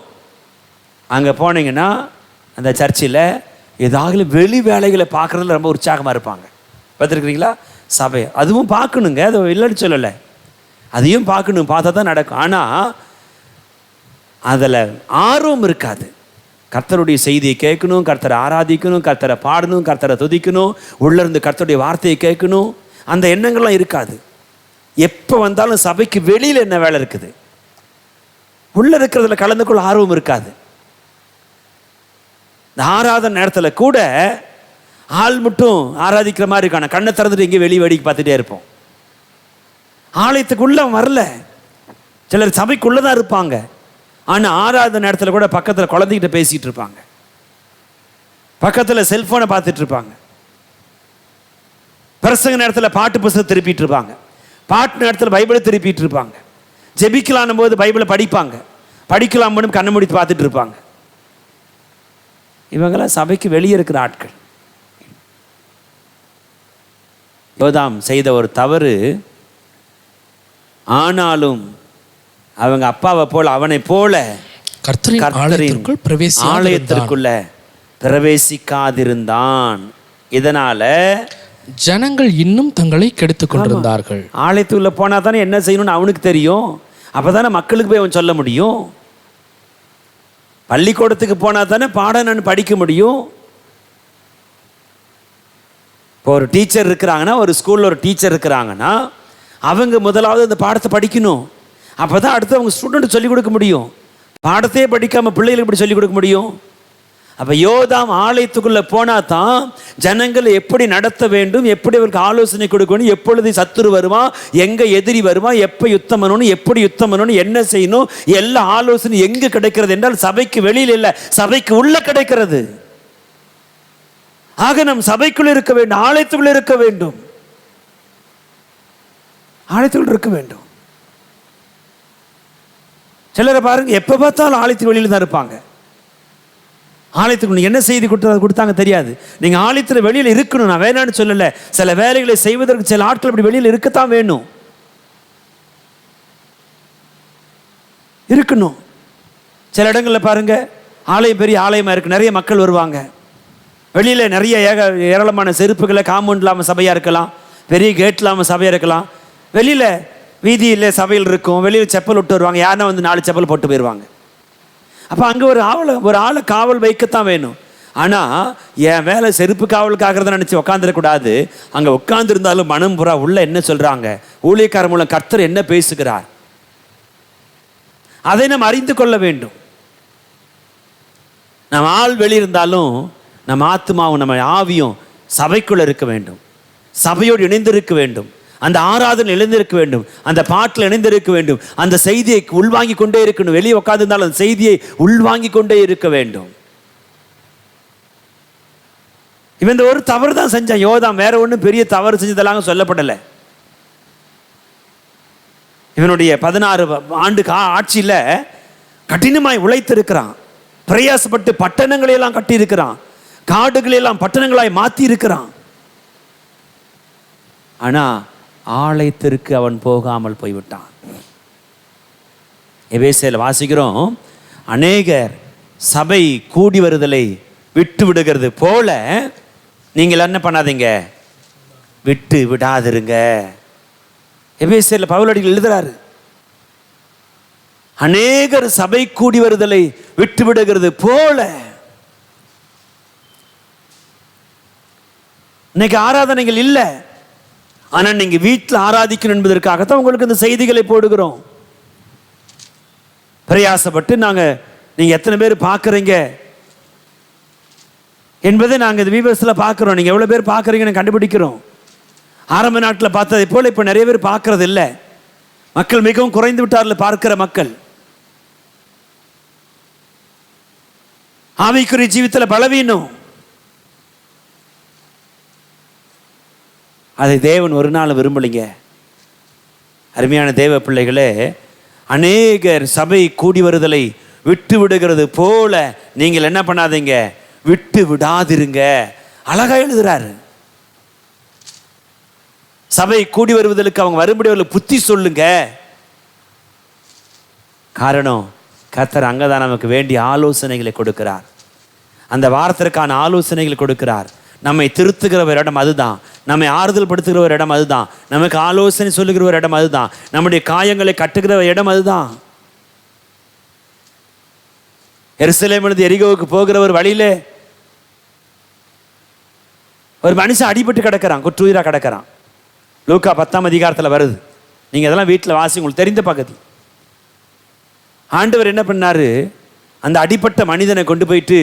அங்கே போனீங்கன்னா அந்த சர்ச்சில் ஏதாவது வெளி வேலைகளை பார்க்குறதுல ரொம்ப உற்சாகமாக இருப்பாங்க. பார்த்துருக்குறீங்களா? சபை அதுவும் பார்க்கணுங்க, அதை இல்லைன்னு சொல்லலை, அதையும் பார்க்கணும், பார்த்தா தான் நடக்கும். ஆனால் அதில் ஆர்வம் இருக்காது. கர்த்தருடைய செய்தியை கேட்கணும், கர்த்தரை ஆராதிக்கணும், கர்த்தரை பாடணும், கர்த்தரை துதிக்கணும், உள்ளேருந்து கர்த்தருடைய வார்த்தையை கேட்கணும், அந்த எண்ணங்கள்லாம் இருக்காது. எப்போ வந்தாலும் சபைக்கு வெளியில் என்ன வேலை இருக்குது, உள்ளே இருக்கிறதுல கலந்துக்குள்ள ஆர்வம் இருக்காது. இந்த ஆராதனை நேரத்தில் கூட ஆள் மட்டும் ஆராதிக்கிற மாதிரி இருக்கான, கண்ணை திறந்துட்டு எங்கேயும் வெளியே வேடிக்கை பார்த்துட்டே இருப்போம். ஆலயத்துக்குள்ள வரல. சிலர் சபைக்குள்ளே தான் இருப்பாங்க, ஆனால் ஆராதனை நேரத்தில் கூட பக்கத்தில் குழந்தைகிட்ட பேசிகிட்டு இருப்பாங்க, பக்கத்தில் செல்ஃபோனை பார்த்துட்டு இருப்பாங்க. பிரசங்க நேரத்தில் பாட்டு புத்தகம் திருப்பிட்டு இருப்பாங்க, பாட்டு நேரத்தில் பைபிளை திருப்பிட்டு இருப்பாங்க, ஜெபிக்கலான்னும் போது பைபிளை படிப்பாங்க, படிக்கலாம் மட்டும் கண்ணை மூடி பார்த்துட்டு இருப்பாங்க. இவங்கெல்லாம் சபைக்கு வெளியே இருக்கிற ஆட்கள். யோதாம் செய்த ஒரு தவறு, ஆனாலும் அவங்க அப்பாவை போல அவனை போல கர்த்தரின் ஆலயத்திற்குள்ள பிரவேசிக்காதிருந்தான். இதனால ஜனங்கள் இன்னும் தங்களை கெடுத்துக் கொண்டிருந்தார்கள். ஆலயத்துக்குள்ள போனா தானே என்ன செய்யணும்னு அவனுக்கு தெரியும், அப்பதானே மக்களுக்கு போய் அவன் சொல்ல முடியும். பள்ளிக்கூடத்துக்கு போனா தானே பாடம் நான் படிக்க முடியும். இப்போ ஒரு டீச்சர் இருக்கிறாங்கன்னா, ஒரு ஸ்கூலில் ஒரு டீச்சர் இருக்கிறாங்கன்னா, அவங்க முதலாவது அந்த பாடத்தை படிக்கணும். அப்போ தான் அடுத்து அவங்க ஸ்டூடெண்ட்டு சொல்லிக் கொடுக்க முடியும். பாடத்தையே படிக்காமல் பிள்ளைகளுக்கு எப்படி சொல்லிக் கொடுக்க முடியும்? அப்போ யோதாம் ஆலயத்துக்குள்ளே போனால் தான் ஜனங்களை எப்படி நடத்த வேண்டும், எப்படி அவருக்கு ஆலோசனை கொடுக்கணும், எப்பொழுது சத்துரு வருவான், எங்கே எதிரி வருவான், எப்போ யுத்தம் பண்ணணும், எப்படி யுத்தம் பண்ணணும், என்ன செய்யணும், எல்லா ஆலோசனை எங்கே கிடைக்கிறது என்றால் சபைக்கு வெளியில் இல்லை, சபைக்கு உள்ள கிடைக்கிறது. ஆக நம் சபைக்குள் இருக்க வேண்டும், ஆலயத்துக்குள் இருக்க வேண்டும், ஆலயத்துக்குள் இருக்க வேண்டும். சிலரை பாருங்க, எப்போ பார்த்தாலும் ஆலயத்துக்கு வெளியில் தான் இருப்பாங்க. ஆலயத்துக்கு என்ன செய்தி கொடுத்தாங்க தெரியாது. நீங்கள் ஆலயத்தில் வெளியில் இருக்கணும், நான் வேணான்னு சொல்லலை. சில வேலைகளை செய்வதற்கு சில ஆட்கள் அப்படி வெளியில் இருக்கத்தான் வேணும், இருக்கணும். சில இடங்களில் பாருங்க, ஆலயம் பெரிய ஆலயமாக இருக்கு, நிறைய மக்கள் வருவாங்க. வெளியில் நிறைய ஏராளமான செருப்புகளை, காம்பவுண்ட் இல்லாமல் சபையாக இருக்கலாம், பெரிய கேட் இல்லாமல் சபையாக இருக்கலாம். வெளியில் வீதியில் சபையில் இருக்கும், வெளியில் செப்பல் விட்டு வருவாங்க, யாருன்னா வந்து 4 செப்பல் போட்டு போயிடுவாங்க. அப்போ அங்கே ஒரு ஆளை காவல் வைக்கத்தான் வேணும். ஆனால் என் வேலை செருப்பு காவலுக்காகிறத நினச்சி உட்காந்துடக்கூடாது. அங்கே உட்காந்துருந்தாலும் மனம் புறா உள்ள என்ன சொல்கிறாங்க, ஊழியக்காரர் மூலம் கர்த்தர் என்ன பேசுகிறார், அதை நாம் அறிந்து கொள்ள வேண்டும். நம்ம ஆள் வெளியிருந்தாலும் நம்ம ஆத்மாவும் நம்ம ஆவியும் சபைக்குள்ள இருக்க வேண்டும், சபையோடு இணைந்திருக்க வேண்டும், அந்த ஆராதனை இணைந்திருக்க வேண்டும், அந்த பாட்டில் இணைந்திருக்க வேண்டும், அந்த செய்தியை உள்வாங்கி கொண்டே இருக்கணும். வெளியே உட்காந்துருந்தாலும் அந்த செய்தியை உள்வாங்கி கொண்டே இருக்க வேண்டும். இவன் இந்த ஒரு தவறு தான் செஞ்சான் யோதாம், வேற ஒன்றும் பெரிய தவறு செஞ்சதெல்லாம் சொல்லப்படலை. இவனுடைய 16 ஆண்டு ஆட்சியில் கடினமாய் உழைத்திருக்கிறான், பிரயாசப்பட்டு பட்டணங்களையெல்லாம் கட்டியிருக்கிறான், காடுகளெல்லாம் பட்டணங்களாய் மாற்றி இருக்கிறான். ஆனால் ஆலயத்திற்கு அவன் போகாமல் போய்விட்டான். எபேசியரில் வாசிக்கிறோம், அநேகர் சபை கூடி வருதலை விட்டு விடுகிறது போல நீங்கள் என்ன பண்ணாதீங்க, விட்டு விடாதிருங்க. எபேசியரில் பவுலடிகள் எழுதுறாரு, அநேகர் சபை கூடி வருதலை விட்டு விடுகிறது போல. இன்னைக்கு ஆராதனைகள் இல்லை, ஆனால் நீங்க வீட்டில் ஆராதிக்கணும் என்பதற்காகத்தான் உங்களுக்கு இந்த செய்திகளை போடுகிறோம். பிரயாசப்பட்டு நீங்க எத்தனை பேர் பார்க்குறீங்க என்பதை நாங்கள் இந்த வியூவர்ஸில் பார்க்குறோம். நீங்கள் எவ்வளோ பேர் பார்க்குறீங்கன்னு கண்டுபிடிக்கிறோம். ஆரம்ப நாட்டில் பார்த்ததை போல இப்போ நிறைய பேர் பார்க்கறது இல்லை. மக்கள் மிகவும் குறைந்து விட்டார்கள் பார்க்கிற மக்கள். ஆவிக்குரிய ஜீவித்தில் பலவீனம். அதை தேவன் ஒரு நாள் விரும்பலைங்க. அருமையான தேவ பிள்ளைகளே, அநேகர் சபை கூடி வருதலை விட்டு விடுகிறது போல நீங்கள் என்ன பண்ணாதீங்க, விட்டு விடாதிருங்க. அழகா எழுதுறாரு. சபை கூடி வருவதற்கு அவங்க வரும்படி அவர்களுக்கு புத்தி சொல்லுங்க. காரணம், கர்த்தர் அங்கதான் நமக்கு வேண்டிய ஆலோசனைகளை கொடுக்கிறார். அந்த வாரத்திற்கான ஆலோசனைகளை கொடுக்கிறார். நம்மை திருத்துகிற ஒரு இடம் அதுதான், நம்மை ஆறுதல் படுத்துகிற ஒரு இடம் அதுதான், நமக்கு ஆலோசனை சொல்லுகிற ஒரு இடம் அதுதான், நம்முடைய காயங்களை கட்டுகிற ஒரு இடம் அதுதான். எருசலேமிலிருந்து எரிகோவுக்கு போகிற ஒரு வழியிலே ஒரு மனுஷன் அடிபட்டு கிடக்கிறான், குற்றுயிரா கிடக்கிறான். லூக்கா 10ஆம் அதிகாரத்தில் வருது. நீங்கள் அதெல்லாம் வீட்டில் வாசி, உங்களுக்கு தெரிந்த பகுதி. ஆண்டவர் என்ன பண்ணாரு, அந்த அடிப்பட்ட மனிதனை கொண்டு போயிட்டு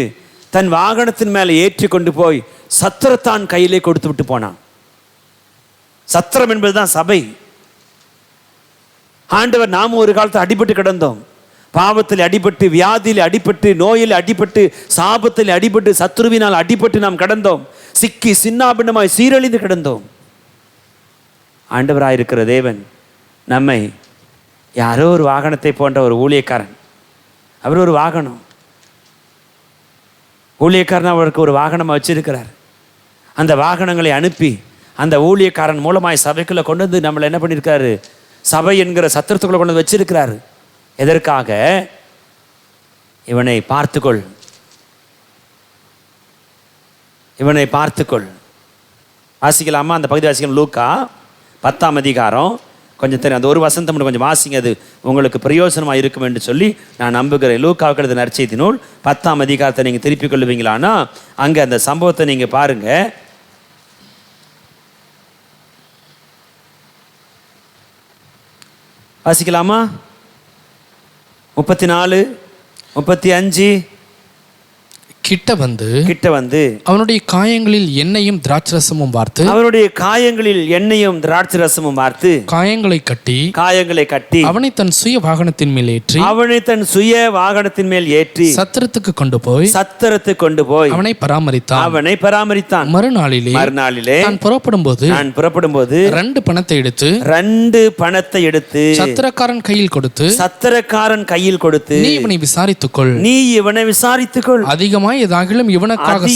தன் வாகனத்தின் மேலே ஏற்றி கொண்டு போய் சத்திரத்தான் கையிலே கொடுத்து விட்டு போனான். சத்திரம் என்பதுதான் சபை. ஆண்டவர் நாம ஒரு காலத்தில் அடிபட்டு கிடந்தோம். பாவத்தில் அடிபட்டு, வியாதியில் அடிபட்டு, நோயில் அடிபட்டு, சாபத்தில் அடிபட்டு, சத்துருவினால் அடிபட்டு நாம் கடந்தோம். சிக்கி சின்னாபின்னமாய் சீரழிந்து கிடந்தோம். ஆண்டவராயிருக்கிற தேவன் நம்மை யாரோ ஒரு வாகனத்தை போன்ற ஒரு ஊழியக்காரன், அவர் ஒரு வாகனம், ஊழியக்காரன் அவருக்கு ஒரு வாகனமாக வச்சிருக்கிறார். அந்த வாகனங்களை அனுப்பி அந்த ஊழியக்காரன் மூலமாய் சபைக்குள்ளே கொண்டு வந்து நம்மளை என்ன பண்ணியிருக்காரு, சபை என்கிற சத்திரத்துக்குள்ளே கொண்டு வந்து வச்சிருக்கிறாரு. எதற்காக? இவனை பார்த்துக்கொள், இவனை பார்த்துக்கொள். வாசிக்கலாமா? அந்த பகுதி வாசிக்கலாம். லூக்கா 10ஆம் அதிகாரம் கொஞ்சம் தெரியும், அந்த ஒரு வசந்தம் மட்டும் கொஞ்சம் வாசிங்க, அது உங்களுக்கு பிரயோசனமாக இருக்கும் என்று சொல்லி நான் நம்புகிறேன். லூக்காவுக்கு எழுதின நற்செய்தி நூல் 10ஆம் அதிகாரத்தை நீங்கள் திருப்பிக் கொள்வீங்களானா அங்கே அந்த சம்பவத்தை நீங்கள் பாருங்கள். வாசிக்கலாமா? 34, 35. கிட்ட வந்து அவனுடைய காயங்களில் எண்ணெயும் திராட்சரசமும் வார்த்து காயங்களை கட்டி அவனை தன் சுய வாகனத்தின் மேல் ஏற்றி சத்திரத்துக்கு கொண்டு போய் அவனை பராமரித்தான். மறுநாளிலே நான் புறப்படும் போது 2 பணத்தை எடுத்து சத்திரக்காரன் கையில் கொடுத்து நீ இவனை விசாரித்துக்கொள், அதிகமாய் ஏதாகிலும் இவனுக்காக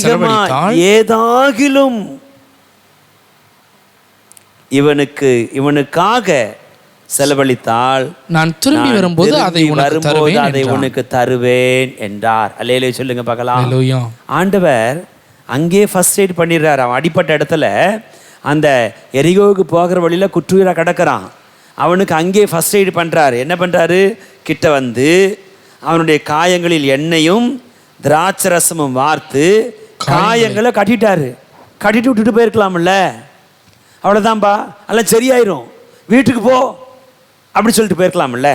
செலவழித்தால் நான் திரும்பி வரும்போது அதை உனக்கு தருவேன் என்றார். அல்லேலூயா சொல்லுங்க பார்க்கலாம். ஆண்டவர் அங்கே ஃபர்ஸ்ட் எய்ட் பண்ணிடுறார். அவன் அடிப்பட்ட இடத்துல அந்த எரிகோவுக்கு போகிற வழியில குற்றுயிரா கிடக்கிறான். அவனுக்கு அங்கே ஃபர்ஸ்ட் எய்ட் பண்றாரு. என்ன பண்றாரு? கிட்ட வந்து அவனுடைய காயங்களில் எண்ணெயும் திராட்சரசமும் வார்த்து காயங்களை கட்டிட்டாரு. கட்டிட்டு விட்டுட்டு போயிருக்கலாம்ல, அவ்வளோதான்பா, எல்லாம் சரியாயிரும், வீட்டுக்கு போ அப்படி சொல்லிட்டு போயிருக்கலாம்ல.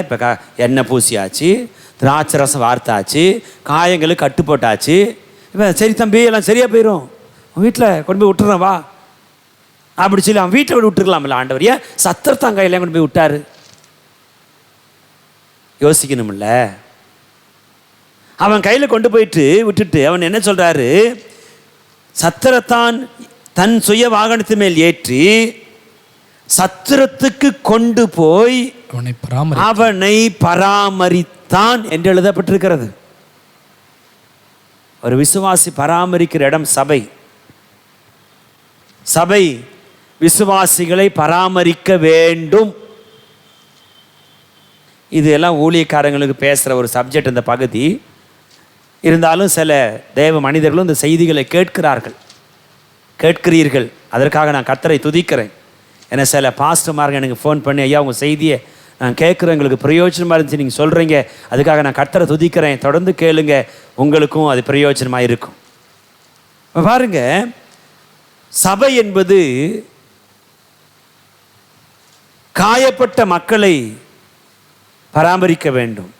இப்போ எண்ணெய் பூசியாச்சு, திராட்சரசம் வார்த்தாச்சு, காயங்களுக்கு கட்டு போட்டாச்சு. இப்போ சரி தம்பி, எல்லாம் சரியாக போயிடும், வீட்டில் கொண்டு போய் விட்டுறேன் வா அப்படி சொல்லி அவன் வீட்டில் கொண்டு விட்டுருக்கலாம்ல. ஆண்டவர் ஏன் சத்திரத்தாங்காயெல்லாம் கொண்டு போய் விட்டாரு? யோசிக்கணும்ல. அவன் கையில் கொண்டு போயிட்டு விட்டுட்டு அவன் என்ன சொல்றாரு? சத்திரத்தான் தன் சுய வாகனத்து மேல் ஏற்றி சத்திரத்துக்கு கொண்டு போய் அவனை பராமரித்தான் என்று எழுதப்பட்டிருக்கிறது. ஒரு விசுவாசி பராமரிக்கிற இடம் சபை. சபை விசுவாசிகளை பராமரிக்க வேண்டும். இது எல்லாம் ஊழியக்காரங்களுக்கு பேசுகிற ஒரு சப்ஜெக்ட் இந்த பகுதி. இருந்தாலும் சில தேவ மனிதர்களும் இந்த செய்திகளை கேட்கிறீர்கள். அதற்காக நான் கர்த்தரை துதிக்கிறேன். ஏன்னா சில பாஸ்டர்மார்கள் எனக்கு ஃபோன் பண்ணி, ஐயா உங்கள் செய்தியை நான் கேட்குறேன், எங்களுக்கு பிரயோஜனமாக இருந்துச்சு நீங்கள் சொல்கிறீங்க, அதுக்காக நான் கர்த்தரை துதிக்கிறேன், தொடர்ந்து கேளுங்க, உங்களுக்கும் அது பிரயோஜனமாக இருக்கும். பாருங்க, சபை என்பது காயப்பட்ட மக்களை பராமரிக்க வேண்டும்,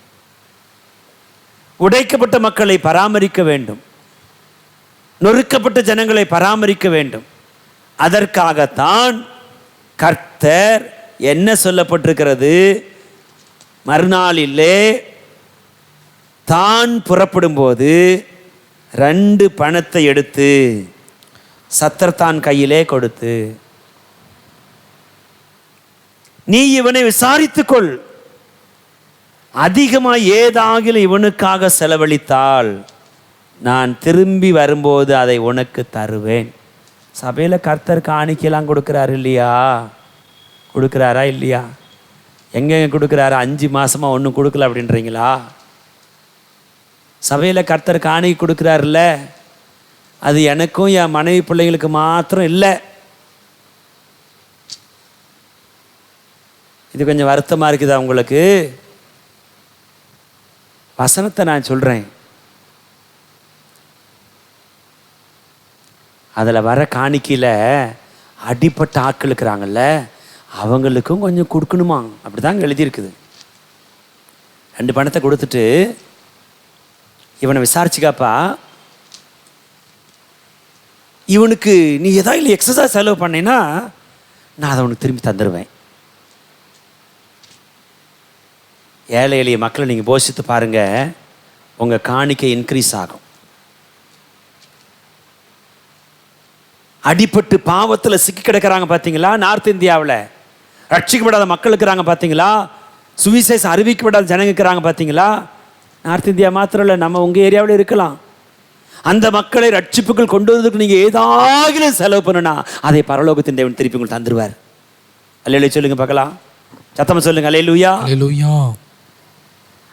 உடைக்கப்பட்ட மக்களை பராமரிக்க வேண்டும், நொறுக்கப்பட்ட ஜனங்களை பராமரிக்க வேண்டும். அதற்காகத்தான் கர்த்தர் என்ன சொல்லப்பட்டிருக்கிறது, மறுநாளிலே தான் புறப்படும் போது 2 பணத்தை எடுத்து சத்தர்தான் கையிலே கொடுத்து, நீ இவனை விசாரித்துக்கொள், அதிகமாக ஏதாகிலும் இவனுக்காக செலவழித்தால் நான் திரும்பி வரும்போது அதை உனக்கு தருவேன். சபையில் கர்த்தர் காணிக்கையெல்லாம் கொடுக்குறாரு இல்லையா? கொடுக்குறாரா இல்லையா? எங்கெங்க கொடுக்குறாரு? 5 மாதமாக ஒன்றும் கொடுக்கல அப்படின்றீங்களா? சபையில் கர்த்தர் காணிக்கை கொடுக்குறாருல்ல, அது எனக்கும் என் மனைவி பிள்ளைங்களுக்கு மாத்திரம் இல்லை. இது கொஞ்சம் வருத்தமாக இருக்குதா உங்களுக்கு? வசனத்தை நான் சொல்கிறேன். அதில் வர காணிக்கையில் அடிப்பட்ட ஆட்கள் இருக்கிறாங்கல்ல, அவங்களுக்கும் கொஞ்சம் கொடுக்கணுமா, அப்படி தாங்க எழுதியிருக்குது. 2 பணத்தை கொடுத்துட்டு, இவனை விசாரிச்சுக்காப்பா, இவனுக்கு நீ ஏதாவது எக்ஸஸா செலவு பண்ணேன்னா நான் அதை உனக்கு திரும்பி தந்துடுவேன். ஏழை எளிய மக்களை நீங்கள் போஷித்து பாருங்கள், உங்கள் காணிக்கை இன்க்ரீஸ் ஆகும். அடிப்பட்டு பாவத்தில் சிக்கி கிடக்கிறாங்க பார்த்தீங்களா? நார்த் இந்தியாவில் ரட்சிக்கப்படாத மக்கள் இருக்கிறாங்க பார்த்தீங்களா? சுவிசேஷம் அறிவிக்கப்படாத ஜனங்க இருக்கிறாங்க பார்த்தீங்களா? நார்த் இந்தியா மாத்திரம் இல்லை, நம்ம உங்கள் ஏரியாவில் இருக்கலாம். அந்த மக்களை ரட்சிப்புகள் கொண்டு வந்ததுக்கு நீங்கள் ஏதாவது செலவு பண்ணுனா அதை பரலோகத்தின் தேவன் திருப்பி உங்களுக்கு தந்துடுவார். அல்லேலூயா சொல்லுங்க பார்க்கலாம், சத்தமாக சொல்லுங்க அல்லேலூயா. அல்லேலூயா.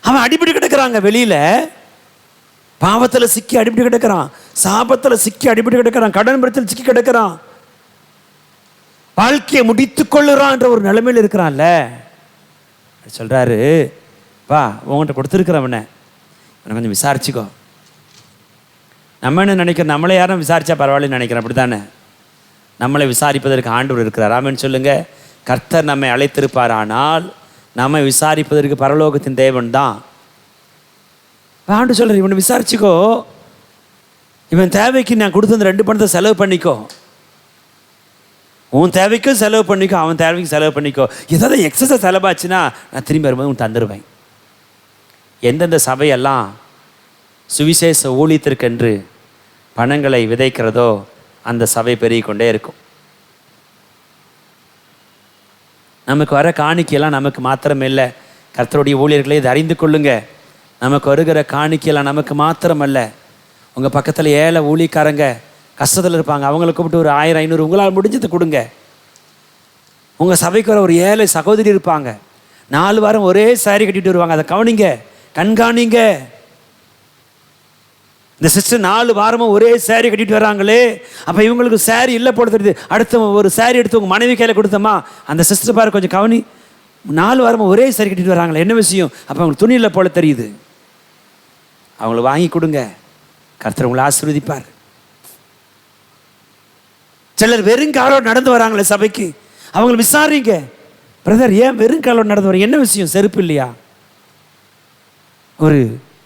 அவன் அடிபட்டு கிடக்கிறாங்க, வெளியில் பாவத்தில் சிக்கி அடிபட்டு கிடக்கிறான், சாபத்தில் சிக்கி அடிபட்டு கிடக்கிறான், கடன் பிரச்சனை சிக்கி கிடக்கிறான், வாழ்க்கையை முடித்துக் கொள்ளுறான் என்ற ஒரு நிலைமையில் இருக்கிறான்ல. சொல்றாரு, பா உங்கள்கிட்ட கொடுத்துருக்குறவனை கொஞ்சம் விசாரிச்சுக்கோ. நம்ம என்ன நினைக்கிறோம், நம்மளை யாரும் விசாரிச்சா பரவாயில்லன்னு நினைக்கிறோம், அப்படி தானே? நம்மளை விசாரிப்பதற்கு ஆண்டவர் இருக்கிறார். ஆமென் சொல்லுங்க. கர்த்தர் நம்மை அழைத்திருப்பார், ஆனால் நம்மை விசாரிப்பதற்கு பரலோகத்தின் தேவன் தான். ஆண்டு சொல்கிறார், இவனை விசாரிச்சுக்கோ, இவன் தேவைக்கு நான் கொடுத்த அந்த 2 பணத்தை செலவு பண்ணிக்கோ, உன் தேவைக்கும் செலவு பண்ணிக்கோ, அவன் தேவைக்கும் செலவு பண்ணிக்கோ. ஏதாவது எக்ஸஸாக செலவாச்சுன்னா நான் திரும்பி வரும்போது உன் தந்துடுவேன். எந்தெந்த சபையெல்லாம் சுவிசேஷ ஊழியத்திற்கென்று பணங்களை விதைக்கிறதோ அந்த சபை பெருகிக்கொண்டே இருக்கும். நமக்கு வர காணிக்கையெல்லாம் நமக்கு மாத்திரம் இல்லை, கர்த்தருடைய ஊழியர்களை இதை அறிந்து கொள்ளுங்க. நமக்கு வருகிற காணிக்கையெல்லாம் நமக்கு மாத்திரமல்ல, உங்கள் பக்கத்தில் ஏழை ஊழியக்காரங்க கஷ்டத்தில் இருப்பாங்க, அவங்களை கூப்பிட்டு ஒரு 1000-500 உங்களால் முடிஞ்சதை கொடுங்க. உங்கள் சபைக்கு வர ஒரு ஏழை சகோதரி இருப்பாங்க, 4 வாரம் ஒரே சாரி கட்டிட்டு வருவாங்க, அதை கவனிங்க, கண்காணிங்க. இந்த சிஸ்டர் 4 வாரமும் ஒரே சாரி கட்டிட்டு வராங்களே, அப்போ இவங்களுக்கு சாரி இல்லை போட தெரியுது, அடுத்த ஒரு சாரி எடுத்து உங்கள் மனைவி கையில் கொடுத்தோமா, அந்த சிஸ்டர் பாரு கொஞ்சம் கவனி, 4 வாரமும் ஒரே சாரி கட்டிட்டு வராங்களே, என்ன விஷயம்? அப்போ அவங்களுக்கு துணி இல்லை போல தெரியுது, அவங்களுக்கு வாங்கி கொடுங்க, கர்த்தர் உங்களை ஆசீர்வதிப்பார். சிலர் வெறுங்காலோடு நடந்து வராங்களே சபைக்கு, அவங்களை விசாரிங்க, பிரதர் ஏன் வெறுங்காலோடு நடந்து வரீங்க, என்ன விஷயம்? செருப்பு இல்லையா? ஒரு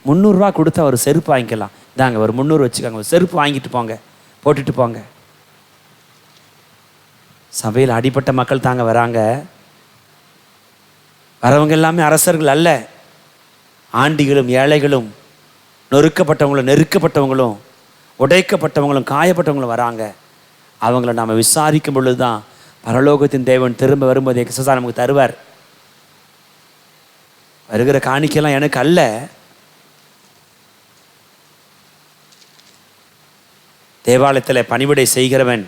300 ரூபா கொடுத்தா ஒரு செருப்பு வாங்கிக்கலாம், தாங்க ஒரு 300 வச்சுக்காங்க, ஒரு செருப்பு வாங்கிட்டு போங்க, போட்டுட்டு போங்க. சபையில் அடிப்பட்ட மக்கள் தாங்க வராங்க. வரவங்க எல்லாமே அரசர்கள் அல்ல, ஆண்டிகளும் ஏழைகளும் நொறுக்கப்பட்டவங்களும் நெருக்கப்பட்டவங்களும் உடைக்கப்பட்டவங்களும் காயப்பட்டவங்களும் வராங்க. அவங்கள நாம் விசாரிக்கும் பொழுது தான் பரலோகத்தின் தேவன் திரும்ப வரும்போது எக்ஸஸாக நமக்கு தருவார். வருகிற காணிக்கையெல்லாம் எனக்கு அல்ல, தேவாலயத்தில் பணிவிடை செய்கிறவன்,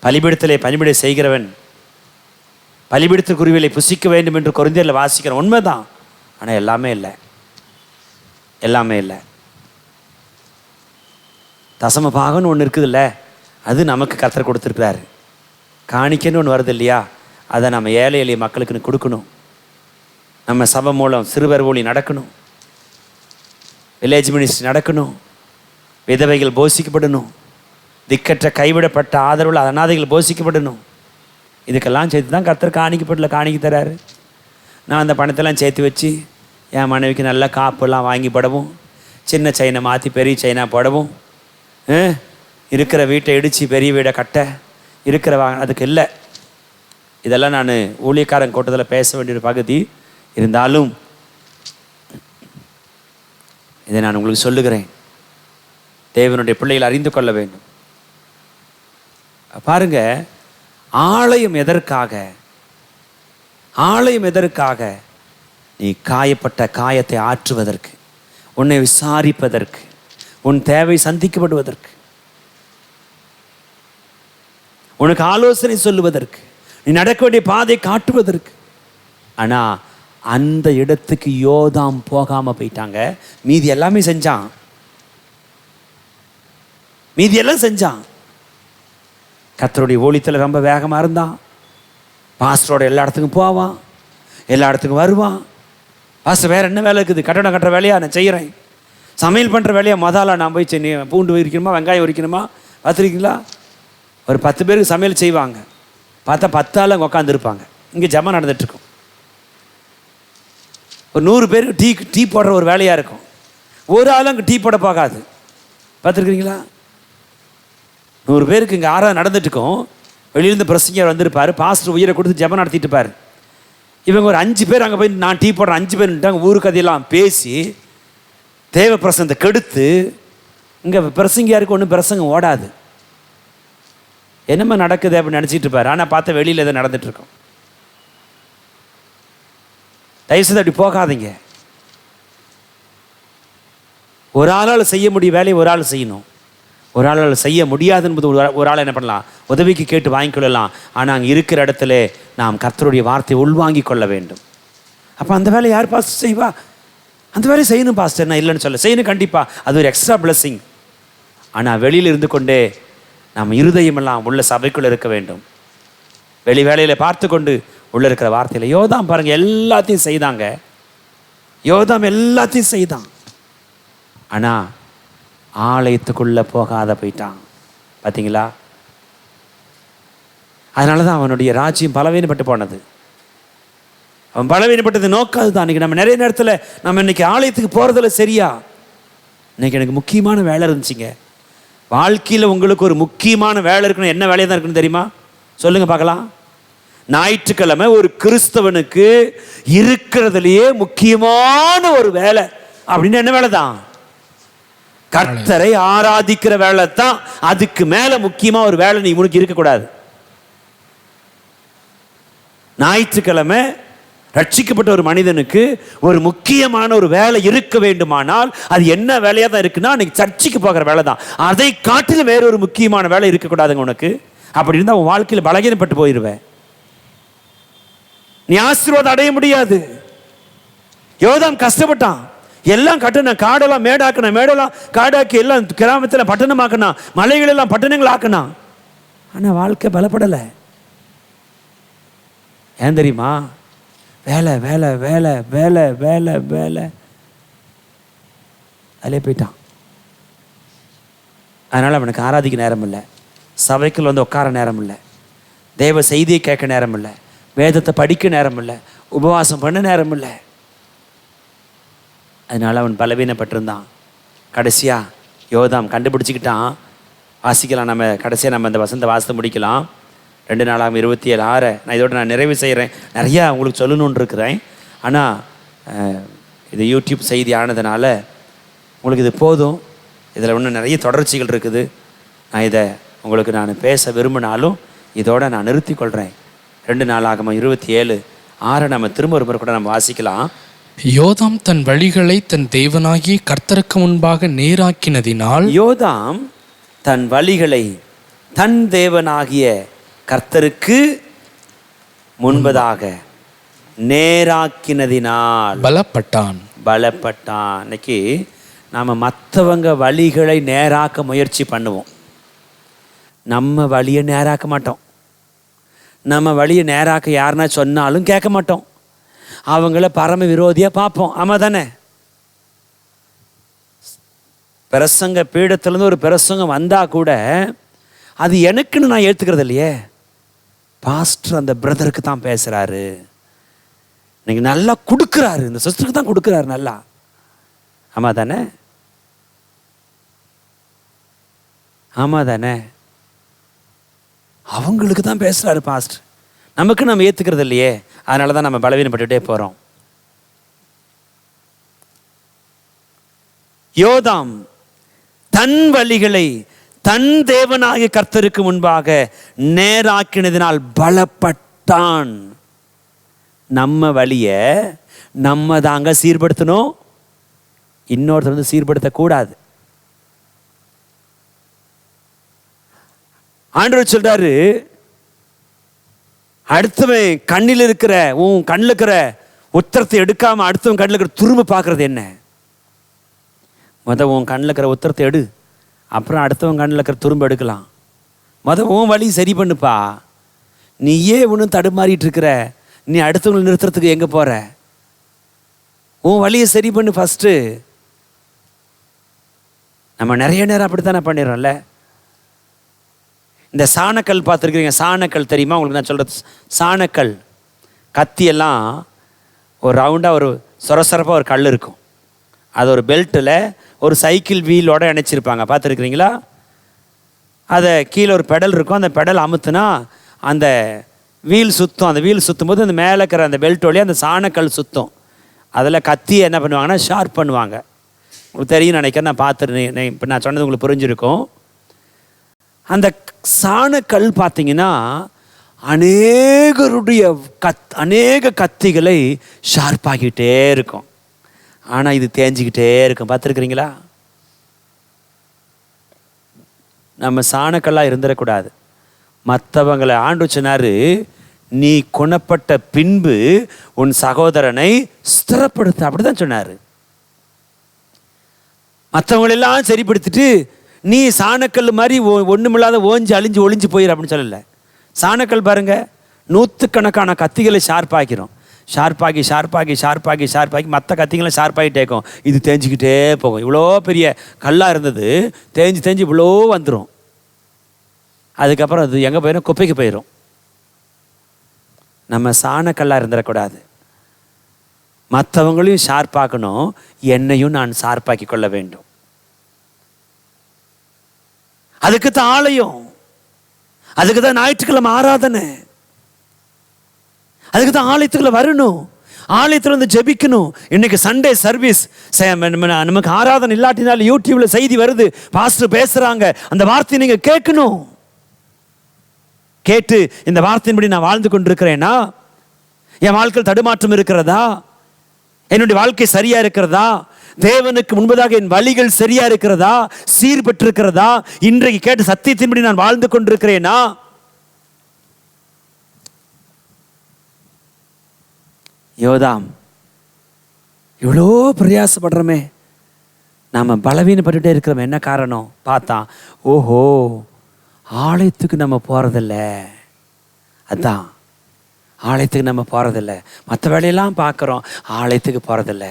பலிபீடத்திலே பணிவிடை செய்கிறவன் பலிபிடித்த குருவிலை புசிக்க வேண்டும் என்று கொரிந்தியரில் வாசிக்கிறோம், உண்மைதான். ஆனால் எல்லாமே இல்லை, எல்லாமே இல்லை. தசம பாகம்னு ஒன்று இருக்குதுல்ல, அது நமக்கு கர்த்தர் கொடுத்துருக்கிறாரு. காணிக்கைன்னு ஒன்று வருது இல்லையா, அதை நம்ம ஏழை எளிய மக்களுக்குன்னு கொடுக்கணும். நம்ம சபை மூலம் சிறுவர் ஊழி நடக்கணும், வில்லேஜ் மினிஸ்ட்ரி நடக்கணும், விதவைகள் போஷிக்கப்படணும், திக்கற்ற கைவிடப்பட்ட ஆதரவுள்ள அனாதைகள் போஷிக்கப்படணும். இதுக்கெல்லாம் சேர்த்து தான் கர்த்தர் காணிக்க தராரு. நான் அந்த பணத்தெல்லாம் சேர்த்து வச்சு என் மனைவிக்கு நல்ல காப்பெல்லாம் வாங்கி போடவும், சின்ன செயினை மாற்றி பெரிய செயினாக போடவும், இருக்கிற வீட்டை இடித்து பெரிய வீடை கட்ட இருக்கிற அதுக்கு இல்லை. இதெல்லாம் நான் ஊழியக்காரன் கூட்டத்தில் பேச வேண்டிய ஒரு பகுதி. இருந்தாலும் இதை நான் உங்களுக்கு சொல்லுகிறேன், தேவனுடைய பிள்ளைகள் அறிந்து கொள்ள வேண்டும். பாருங்க, ஆலயம் எதற்காக? ஆலயம் எதற்காக? நீ காயப்பட்ட காயத்தை ஆற்றுவதற்கு, உன்னை விசாரிப்பதற்கு, உன் தேவை சந்திக்கப்படுவதற்கு, உனக்கு ஆலோசனை சொல்லுவதற்கு, நீ நடக்க வேண்டிய பாதை காட்டுவதற்கு. ஆனால் அந்த இடத்துக்கு யோதாம் போகாமல் போயிட்டாங்க. மீதி எல்லாமே செஞ்சான், மீதி எல்லாம் செஞ்சான். கர்த்தருடைய ஊழியத்தில் ரொம்ப வேகமாக இருந்தான். பாஸ்டரோட எல்லா இடத்துக்கும் போவான், எல்லா இடத்துக்கும் வருவான். பாஸ்டர் வேறு என்ன வேலை இருக்குது? கட்டடம் கட்டுற வேலையா நான் செய்கிறேன். சமையல் பண்ணுற வேலையா முதல்ல நான் போய் பூண்டு உரிக்கணுமா, வெங்காயம் உரிக்கணுமா, பார்த்துருக்கீங்களா? ஒரு 10 பேருக்கு சமையல் செய்வாங்க, பார்த்தா 10 ஆள் அங்கே உட்காந்துருப்பாங்க. இங்கே ஜமா நடந்துகிட்ருக்கும். ஒரு 100 பேருக்கு டீ போடுற ஒரு வேலையாக இருக்கும், ஒரு ஆளும் அங்கே டீ போட போகாது. பார்த்துருக்குறீங்களா? 100 பேருக்கு இங்கே 6 நடந்துட்டுருக்கோம். வெளியிலேருந்து பிரசங்கர் வந்திருப்பார், பாஸ்டர் உயிரை கொடுத்து ஜெபம் நடத்திட்டு இருப்பார். இவங்க ஒரு 5 பேர் அங்கே போய் நான் டீ போடுறேன் 5 பேர்ட்டாங்க. ஊரு கதையெல்லாம் பேசி தேவ பிரசங்கத்தை கெடுத்து இங்கே பிரசங்கியாருக்கு ஒன்றும் பிரசங்கம் ஓடாது. என்னமா நடக்குது அப்படின்னு நினச்சிட்டு இருப்பார். ஆனால் பார்த்தா வெளியில் எதை நடந்துட்டுருக்கோம். தயவுசெய்து அப்படி போகாதீங்க. ஒரு ஆளால் செய்ய முடிய வேலையை ஒரு ஆள் செய்யணும். ஒரு ஆளால் செய்ய முடியாது என்பது ஒரு ஆள் என்ன பண்ணலாம், உதவிக்கு கேட்டு வாங்கிக்கொள்ளலாம். ஆனால் அங்கே இருக்கிற இடத்துல நாம் கர்த்தருடைய வார்த்தையை உள்வாங்கி கொள்ள வேண்டும். அப்போ அந்த வேலையை யார் பாஸ்டர் செய்வா? அந்த வேலையை செய்யணும் பாஸ்டர், நான் இல்லைன்னு சொல்ல, செய்யணும் கண்டிப்பாக, அது ஒரு எக்ஸ்ட்ரா பிளஸ்ஸிங். ஆனால் வெளியில் இருந்து கொண்டே நம்ம இருதயமெல்லாம் உள்ள சபைக்குள்ளே இருக்க வேண்டும். வெளி வேலையில் பார்த்து கொண்டு உள்ளே இருக்கிற வார்த்தையில் யோதாம் பாருங்கள், எல்லாத்தையும் செய்தாங்க. யோதாம் எல்லாத்தையும் செய்தான். ஆனால் ஆலயத்துக்குள்ளே போகாத போயிட்டான். பார்த்தீங்களா? அதனால தான் அவனுடைய ராஜ்யம் பலவீனப்பட்டு போனது. அவன் பலவீனப்பட்டது நோக்காது தான். இன்றைக்கி நம்ம நிறைய நேரத்தில் நம்ம இன்றைக்கி ஆலயத்துக்கு போகிறதில்ல. சரியா? இன்றைக்கி எனக்கு முக்கியமான வேலை இருந்துச்சுங்க. வாழ்க்கையில் உங்களுக்கு ஒரு முக்கியமான வேலை இருக்கணும். என்ன வேலையாக தான் இருக்குன்னு தெரியுமா? சொல்லுங்கள் பார்க்கலாம். ஞாயிற்றுக்கிழமை ஒரு கிறிஸ்தவனுக்கு இருக்கிறதுலையே முக்கியமான ஒரு வேலை அப்படின்னு என்ன வேலை தான்? கர்த்தரை ஆராதிக்கிற வேலை தான். அதுக்கு மேல முக்கியமா ஒரு வேலை நீ உனக்கு இருக்கக்கூடாது. ஞாயிற்றுக்கிழமை ரட்சிக்கப்பட்ட ஒரு மனிதனுக்கு ஒரு முக்கியமான ஒரு வேலை இருக்க வேண்டுமானால் அது என்ன வேலையா தான் இருக்குன்னா அன்னைக்கு சர்ச்சுக்கு போகிற வேலை தான். அதை காட்டிலும் வேற ஒரு முக்கியமான வேலை இருக்கக்கூடாதுங்க உனக்கு. அப்படி இருந்தால் உன் வாழ்க்கையில் பலகீனப்பட்டு போயிடுவேன். நீ ஆசீர்வாதம் அடைய முடியாது. யோதாம் கஷ்டப்பட்டான். எல்லாம் கட்டின காடெல்லாம் மேடாக்கின, மேடெல்லாம் காடாக்கி எல்லாம் கிராமத்தில் பட்டணமாக்கினா, மலைகளெல்லாம் பட்டணங்கள் ஆக்கினா. ஆனால் வாழ்க்கை பலப்படலை. ஏன் தெரியுமா? வேலை வேலை வேலை வேலை வேலை வேலை அதிலே போயிட்டான். அதனால் அவனுக்கு ஆராதிக்க நேரம் இல்லை, சபைக்குள் வந்து உட்கார நேரம் இல்லை, தேவ செய்தியை கேட்க நேரம் இல்லை, வேதத்தை படிக்க நேரம் இல்லை, உபவாசம் பண்ண நேரம் இல்லை. அதனால் அவன் பலவீனப்பட்டிருந்தான். கடைசியாக யோதாம் கண்டுபிடிச்சிக்கிட்டான். வாசிக்கலாம் நம்ம கடைசியாக நம்ம இந்த வசந்த வாசத்தை முடிக்கலாம். 2 நாளாகும் 27:6. நான் இதோட நான் நிறைவு செய்கிறேன். நிறையா உங்களுக்கு சொல்லணுன்னு இருக்கிறேன். ஆனால் இது யூடியூப் செய்தி ஆனதுனால உங்களுக்கு இது போதும். இதில் இன்னும் நிறைய தொடர்ச்சிகள் இருக்குது. நான் இதை உங்களுக்கு நான் பேச விரும்பினாலும் இதோட நான் நிறுத்தி கொள்கிறேன். 2 நாளாகும் 27:6 நம்ம திரும்ப ஒரு முறை கூட நம்ம வாசிக்கலாம். யோதாம் தன் வழிகளை தன் தேவனாகிய கர்த்தருக்கு முன்பாக நேராக்கினதினால், யோதாம் தன் வழிகளை தன் தேவனாகிய கர்த்தருக்கு முன்பதாக நேராக்கினதினால் பலப்பட்டான். இன்னைக்கு நாம் மற்றவங்க வழிகளை நேராக்க முயற்சி பண்ணுவோம், நம்ம வழியை நேராக்க மாட்டோம். நம்ம வழியை நேராக்க யாருன்னா சொன்னாலும் கேட்க மாட்டோம், அவங்கள பரம விரோதியாக பார்ப்போம். ஆமாம் தானே? பிரசங்க பீடத்துலேருந்து ஒரு பிரசங்கம் வந்தால் கூட அது எனக்குன்னு நான் ஏற்றுக்கிறது இல்லையே, பாஸ்டர் அந்த பிரதருக்கு தான் பேசுகிறாரு, இன்னைக்கு நல்லா கொடுக்குறாரு, இந்த சிஸ்டருக்கு தான் கொடுக்குறாரு நல்லா. ஆமாம் தானே? ஆமாம் தானே? அவங்களுக்கு தான் பேசுகிறாரு பாஸ்டர், நமக்கு நம்ம ஏற்றுக்கிறது இல்லையே, அதனால தான் நம்ம பலவீனப்பட்டுட்டே போகிறோம். யோதாம் தன் வழிகளை தன் தேவனாகிய கர்த்தருக்கு முன்பாக நேராக்கினதினால் பலப்பட்டான். நம்ம வழியை நம்ம தாங்க சீர்படுத்தணும், இன்னொருத்தர் வந்து சீர்படுத்தக்கூடாது. ஆண்டவர் சொல்றாரு, அடுத்தவன் கண்ணில் இருக்கிற உன் கண்ணில் இருக்கிற உத்தரத்தை எடுக்காம அடுத்தவன் கண்ணில் இருக்கிற துரும்பு பார்க்கறது என்ன? உன் கண்ணில் இருக்கிற உத்தரத்தை எடு, அப்புறம் அடுத்தவன் கண்ணில் இருக்கிற துரும்பு எடுக்கலாம். உன் வழி சரி பண்ணுப்பா. நீயே ஒன்றும் தடுமாறிட்டு இருக்கிற, நீ அடுத்தவங்களை நிறுத்துறதுக்கு எங்கே போகிற? உன் வழியை சரி பண்ணு ஃபஸ்ட்டு. நம்ம நிறைய நேரம் அப்படித்தானே பண்ணிடுறோம்ல. இந்த சாணக்கல் பார்த்துருக்குறீங்க, சாணக்கல் தெரியுமா உங்களுக்கு? நான் சொல்கிறது சாணக்கல், கத்தியெல்லாம் ஒரு ரவுண்டாக ஒரு சொரசொரப்பாக ஒரு கல் இருக்கும், அது ஒரு பெல்ட்டில் ஒரு சைக்கிள் வீலோடு இணைச்சிருப்பாங்க, பார்த்துருக்குறீங்களா? அதை கீழே ஒரு பெடல் இருக்கும், அந்த பெடல் அமுத்துனா அந்த வீல் சுற்றும், அந்த வீல் சுற்றும் போது அந்த மேலே இருக்கிற அந்த பெல்ட் வழியாக அந்த சாணக்கல் சுற்றும். அதில் கத்தியை என்ன பண்ணுவாங்கன்னா ஷார்ப் பண்ணுவாங்க. உங்களுக்கு தெரியும் நினைக்கிறேன், நான் பார்த்துருந்தேன், இப்போ நான் சொன்னது உங்களுக்கு புரிஞ்சிருக்கும். அந்த சாணக்கல் பார்த்தீங்கன்னா அநேக கத்திகளை ஷார்ப்பாகிட்டே இருக்கும், ஆனால் இது தேஞ்சிக்கிட்டே இருக்கும். பார்த்துருக்குறீங்களா? நம்ம சாணக்கல்லாக இருந்துடக்கூடாது. மற்றவங்களை ஆண்டு சொன்னார், நீ குணப்பட்ட பின்பு உன் சகோதரனை ஸ்திரப்படுத்த, அப்படி தான் சொன்னார். மற்றவங்களெல்லாம் சரிப்படுத்திட்டு நீ சாணக்கல் மாதிரி ஒன்றுமில்லாத ஓஞ்சி அழிஞ்சு ஒளிஞ்சு போயிரு அப்படின்னு சொல்லலை. சாணக்கல் பாருங்க, நூற்றுக்கணக்கான கத்திகளை ஷார்ப்பாக்கிறோம், ஷார்ப்பாக்கி மற்ற கத்திகளை ஷார்ப்பாகிட்டேக்கும், இது தேஞ்சிக்கிட்டே போகும். இவ்வளோ பெரிய கல்லாக இருந்தது தேஞ்சு இவ்வளோ வந்துடும், அதுக்கப்புறம் அது எங்கே போயிடும்? குப்பைக்கு போயிடும். நம்ம சாணக்கல்லாக இருந்துடக்கூடாது, மற்றவங்களையும் ஷார்ப்பாக்கணும், என்னையும் நான் ஷார்ப்பாக்கி கொள்ள வேண்டும். அதுக்கு தான் ஆலயம், அதுக்கு தான் ஞாயிற்றுக்கிழமை ஆராதனை, அதுக்கு தான் ஆலயத்துக்குள்ள வரணும், ஆலயத்தில் வந்து ஜெபிக்கணும். இன்னைக்கு சண்டே சர்வீஸ், நமக்கு ஆராதனை இல்லாட்டினாலும் யூடியூப்ல செய்தி வருது, பாஸ்டர் பேசுறாங்க, அந்த வார்த்தையை நீங்க கேட்கணும். கேட்டு இந்த வார்த்தையின்படி நான் வாழ்ந்து கொண்டிருக்கிறேனா? என் வாழ்க்கையில் தடுமாற்றம் இருக்கிறதா? என்னுடைய வாழ்க்கை சரியா இருக்கிறதா? தேவனுக்கு முன்பதாக என் வழிகள் சரியா இருக்கிறதா? சீர்பெற்றிருக்கிறதா? இன்றைக்கு கேட்டு சத்தியத்தின்படி நான் வாழ்ந்து கொண்டிருக்கிறேனா? யோதாம், இவ்வளோ பிரயாசப்படுறோமே, நாம பலவீனப்பட்டுட்டே இருக்கிறோம், என்ன காரணம் பார்த்தா, ஓஹோ ஆலயத்துக்கு நம்ம போறதில்ல, அதான் ஆலயத்துக்கு நம்ம போறதில்ல, மற்ற வேலையெல்லாம் பார்க்குறோம், ஆலயத்துக்கு போறதில்ல.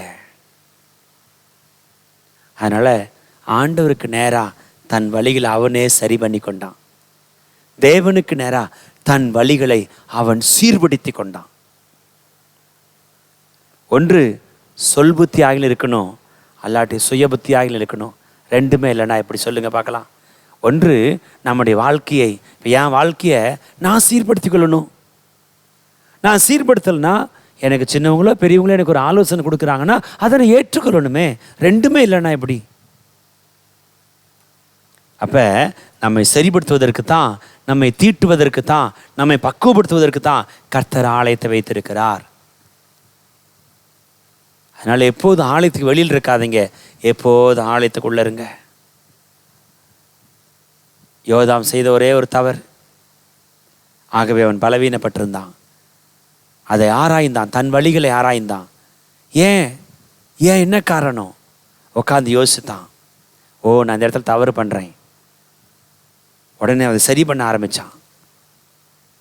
அதனால ஆண்டவருக்கு நேரா தன் வழிகளை அவனே சரி பண்ணி கொண்டான், தேவனுக்கு நேரா தன் வழிகளை அவன் சீர்படுத்தி கொண்டான். ஒன்று சொல் புத்தி ஆகில இருக்கணும், அல்லாட்டி சுய புத்தி ஆகில இருக்கணும். ரெண்டுமே இல்லைன்னா எப்படி சொல்லுங்க பார்க்கலாம். ஒன்று நம்முடைய வாழ்க்கையை, இப்போ என் வாழ்க்கையை நான் சீர்படுத்தி கொள்ளணும். நான் சீர்படுத்தலைன்னா எனக்கு சின்னவங்களோ பெரியவங்களோ எனக்கு ஒரு ஆலோசனை கொடுக்குறாங்கன்னா அதை நான் ஏற்றுக்கொள்ளணுமே. ரெண்டுமே இல்லைன்னா எப்படி? அப்போ நம்மை சரிப்படுத்துவதற்கு தான், நம்மை தீட்டுவதற்கு தான், நம்மை பக்குவப்படுத்துவதற்கு தான் கர்த்தர் ஆலயத்தை வைத்திருக்கிறார். அதனால எப்போதும் ஆலயத்துக்கு வெளியில் இருக்காதீங்க, எப்போதும் ஆலயத்துக்குள்ள இருங்க. யோதாம் செய்த ஒரே ஒரு தவறு, ஆகவே அவன் பலவீனப்பட்டிருந்தான். அதை ஆராய்ந்தான், தன் வழிகளை ஆராய்ந்தான். ஏன் ஏன் என்ன காரணம் உட்காந்து யோசித்தான். நான் இந்த இடத்துல தவறு பண்ணுறேன். உடனே அதை சரி பண்ண ஆரம்பித்தான்.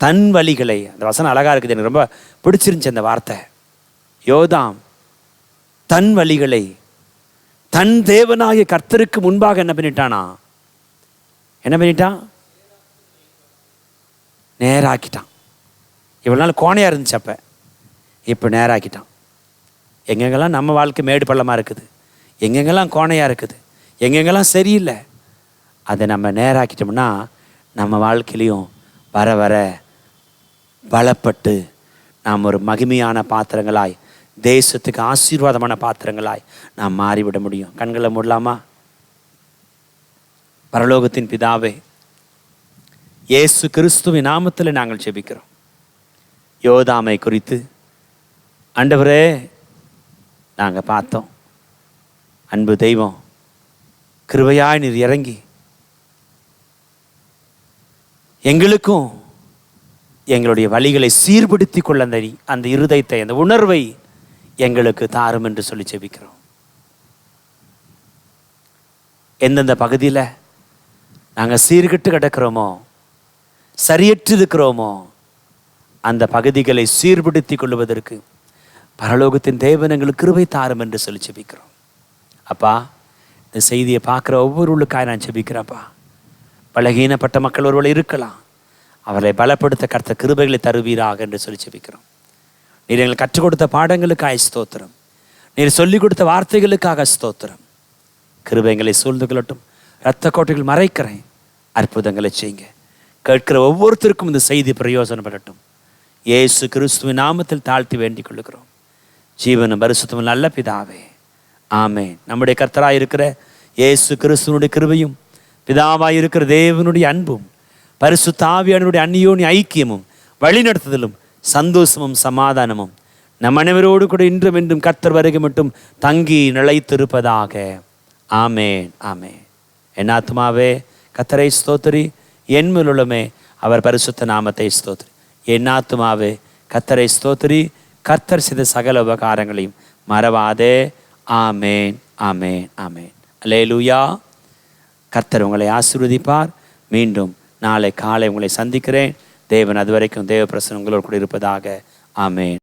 தன் வழிகளை, அந்த வசனம் அழகாக இருக்குது, எனக்கு ரொம்ப பிடிச்சிருந்துச்சு அந்த வார்த்தை. யோதாம் தன் வழிகளை தன் தேவனாகிய கர்த்தருக்கு முன்பாக என்ன பண்ணிட்டானா? என்ன பண்ணிட்டான்? நேராக்கிட்டான். இவ்வளோ நாள் கோணையாக இருந்துச்சு, அப்போ இப்போ நேராக்கிட்டான். எங்கெங்கெல்லாம் நம்ம வாழ்க்கை மேடு பள்ளமாக இருக்குது, எங்கெங்கெல்லாம் கோணையாக இருக்குது, எங்கெங்கெல்லாம் சரியில்லை, அதை நம்ம நேராக்கிட்டோம்னா நம்ம வாழ்க்கையிலையும் வர வர பலப்பட்டு நாம் ஒரு மகிமையான பாத்திரங்களாய், தேசத்துக்கு ஆசீர்வாதமான பாத்திரங்களாய் நாம் மாறிவிட முடியும். கண்களை மூடலாமா? பரலோகத்தின் பிதாவே, இயேசு கிறிஸ்துவின் நாமத்தில் நாங்கள் ஜெபிக்கிறோம். யோதாமை குறித்து ஆண்டவரே நாங்கள் பார்த்தோம். அன்பு தெய்வம், கிருபையாய் நீர் இறங்கி எங்களுக்கும் எங்களுடைய வழிகளை சீர்படுத்தி கொள்ள அந்த இருதயத்தை, அந்த உணர்வை எங்களுக்கு தாரும் என்று சொல்லி ஜெபிக்கிறோம். எந்தெந்த பகுதியில் நாங்கள் சீர்கெட்டு கிடக்கிறோமோ, சரியற்று இருக்கிறோமோ, அந்த பகுதிகளை சீர்படுத்தி கொள்வதற்கு பரலோகத்தின் தேவன் எங்களுக்கு கிருபை தாரும் என்று சொல்லி ஜெபிக்கிறோம். அப்பா, இந்த செய்தியை பார்க்குற ஒவ்வொருவருக்காக நான் ஜெபிக்கிறேன்ப்பா. பலகீனப்பட்ட மக்கள் ஒருவர்கள் இருக்கலாம், அவர்களை பலப்படுத்த கர்த்தர் கிருபைகளை தருவீராக என்று சொல்லி ஜெபிக்கிறோம். நீர் எங்களுக்கு கற்றுக் கொடுத்த பாடங்களுக்காக ஸ்தோத்திரம். நீர் சொல்லிக் கொடுத்த வார்த்தைகளுக்காக ஸ்தோத்திரம். கிருபைகளை சூழ்ந்து கொள்ளட்டும். இரத்த கோட்டைகள் மறைக்கிறேன், அற்புதங்களை செய்யுங்க. கேட்கிற ஒவ்வொருத்தருக்கும் இந்த செய்தி பிரயோஜனப்படட்டும். இயேசு கிறிஸ்துவின் நாமத்தில் தாழ்த்தி வேண்டிக் கொள்ளுகிறோம். ஜீவனும் பரிசுத்தமும் நல்ல பிதாவே, ஆமென். நம்முடைய கர்த்தராய் இருக்கிற இயேசு கிறிஸ்துவனுடைய கிருபையும், பிதாவாய் இருக்கிற தேவனுடைய அன்பும், பரிசுத்த ஆவியானவருடைய அந்நியோனி ஐக்கியமும், வழிநடத்துதலும், சந்தோஷமும், சமாதானமும் நம் அனைவரோடு கூட இன்றும் என்றும் கர்த்தர் வருகை மட்டும் தங்கி நிலைத்திருப்பதாக. ஆமென், ஆமென். என் ஆத்துமாவே கர்த்தரை ஸ்தோத்திரி, என் மேலுள்ளமே அவர் பரிசுத்த நாமத்தை ஸ்தோத்திரி. என் ஆத்துமாவே கர்த்தரை ஸ்தோத்திரி, கர்த்தர் செய்த சகல உபகாரங்களையும் மறவாதே. ஆமென், ஆமென், ஆமென். அல்லேலூயா. கர்த்தர் உங்களை ஆசீர்வதிப்பார். மீண்டும் நாளை காலை உங்களை சந்திக்கிறேன். தேவன் அதுவரைக்கும் தேவ பிரசன்னம் உங்களோடு கூட இருப்பதாக. ஆமென்.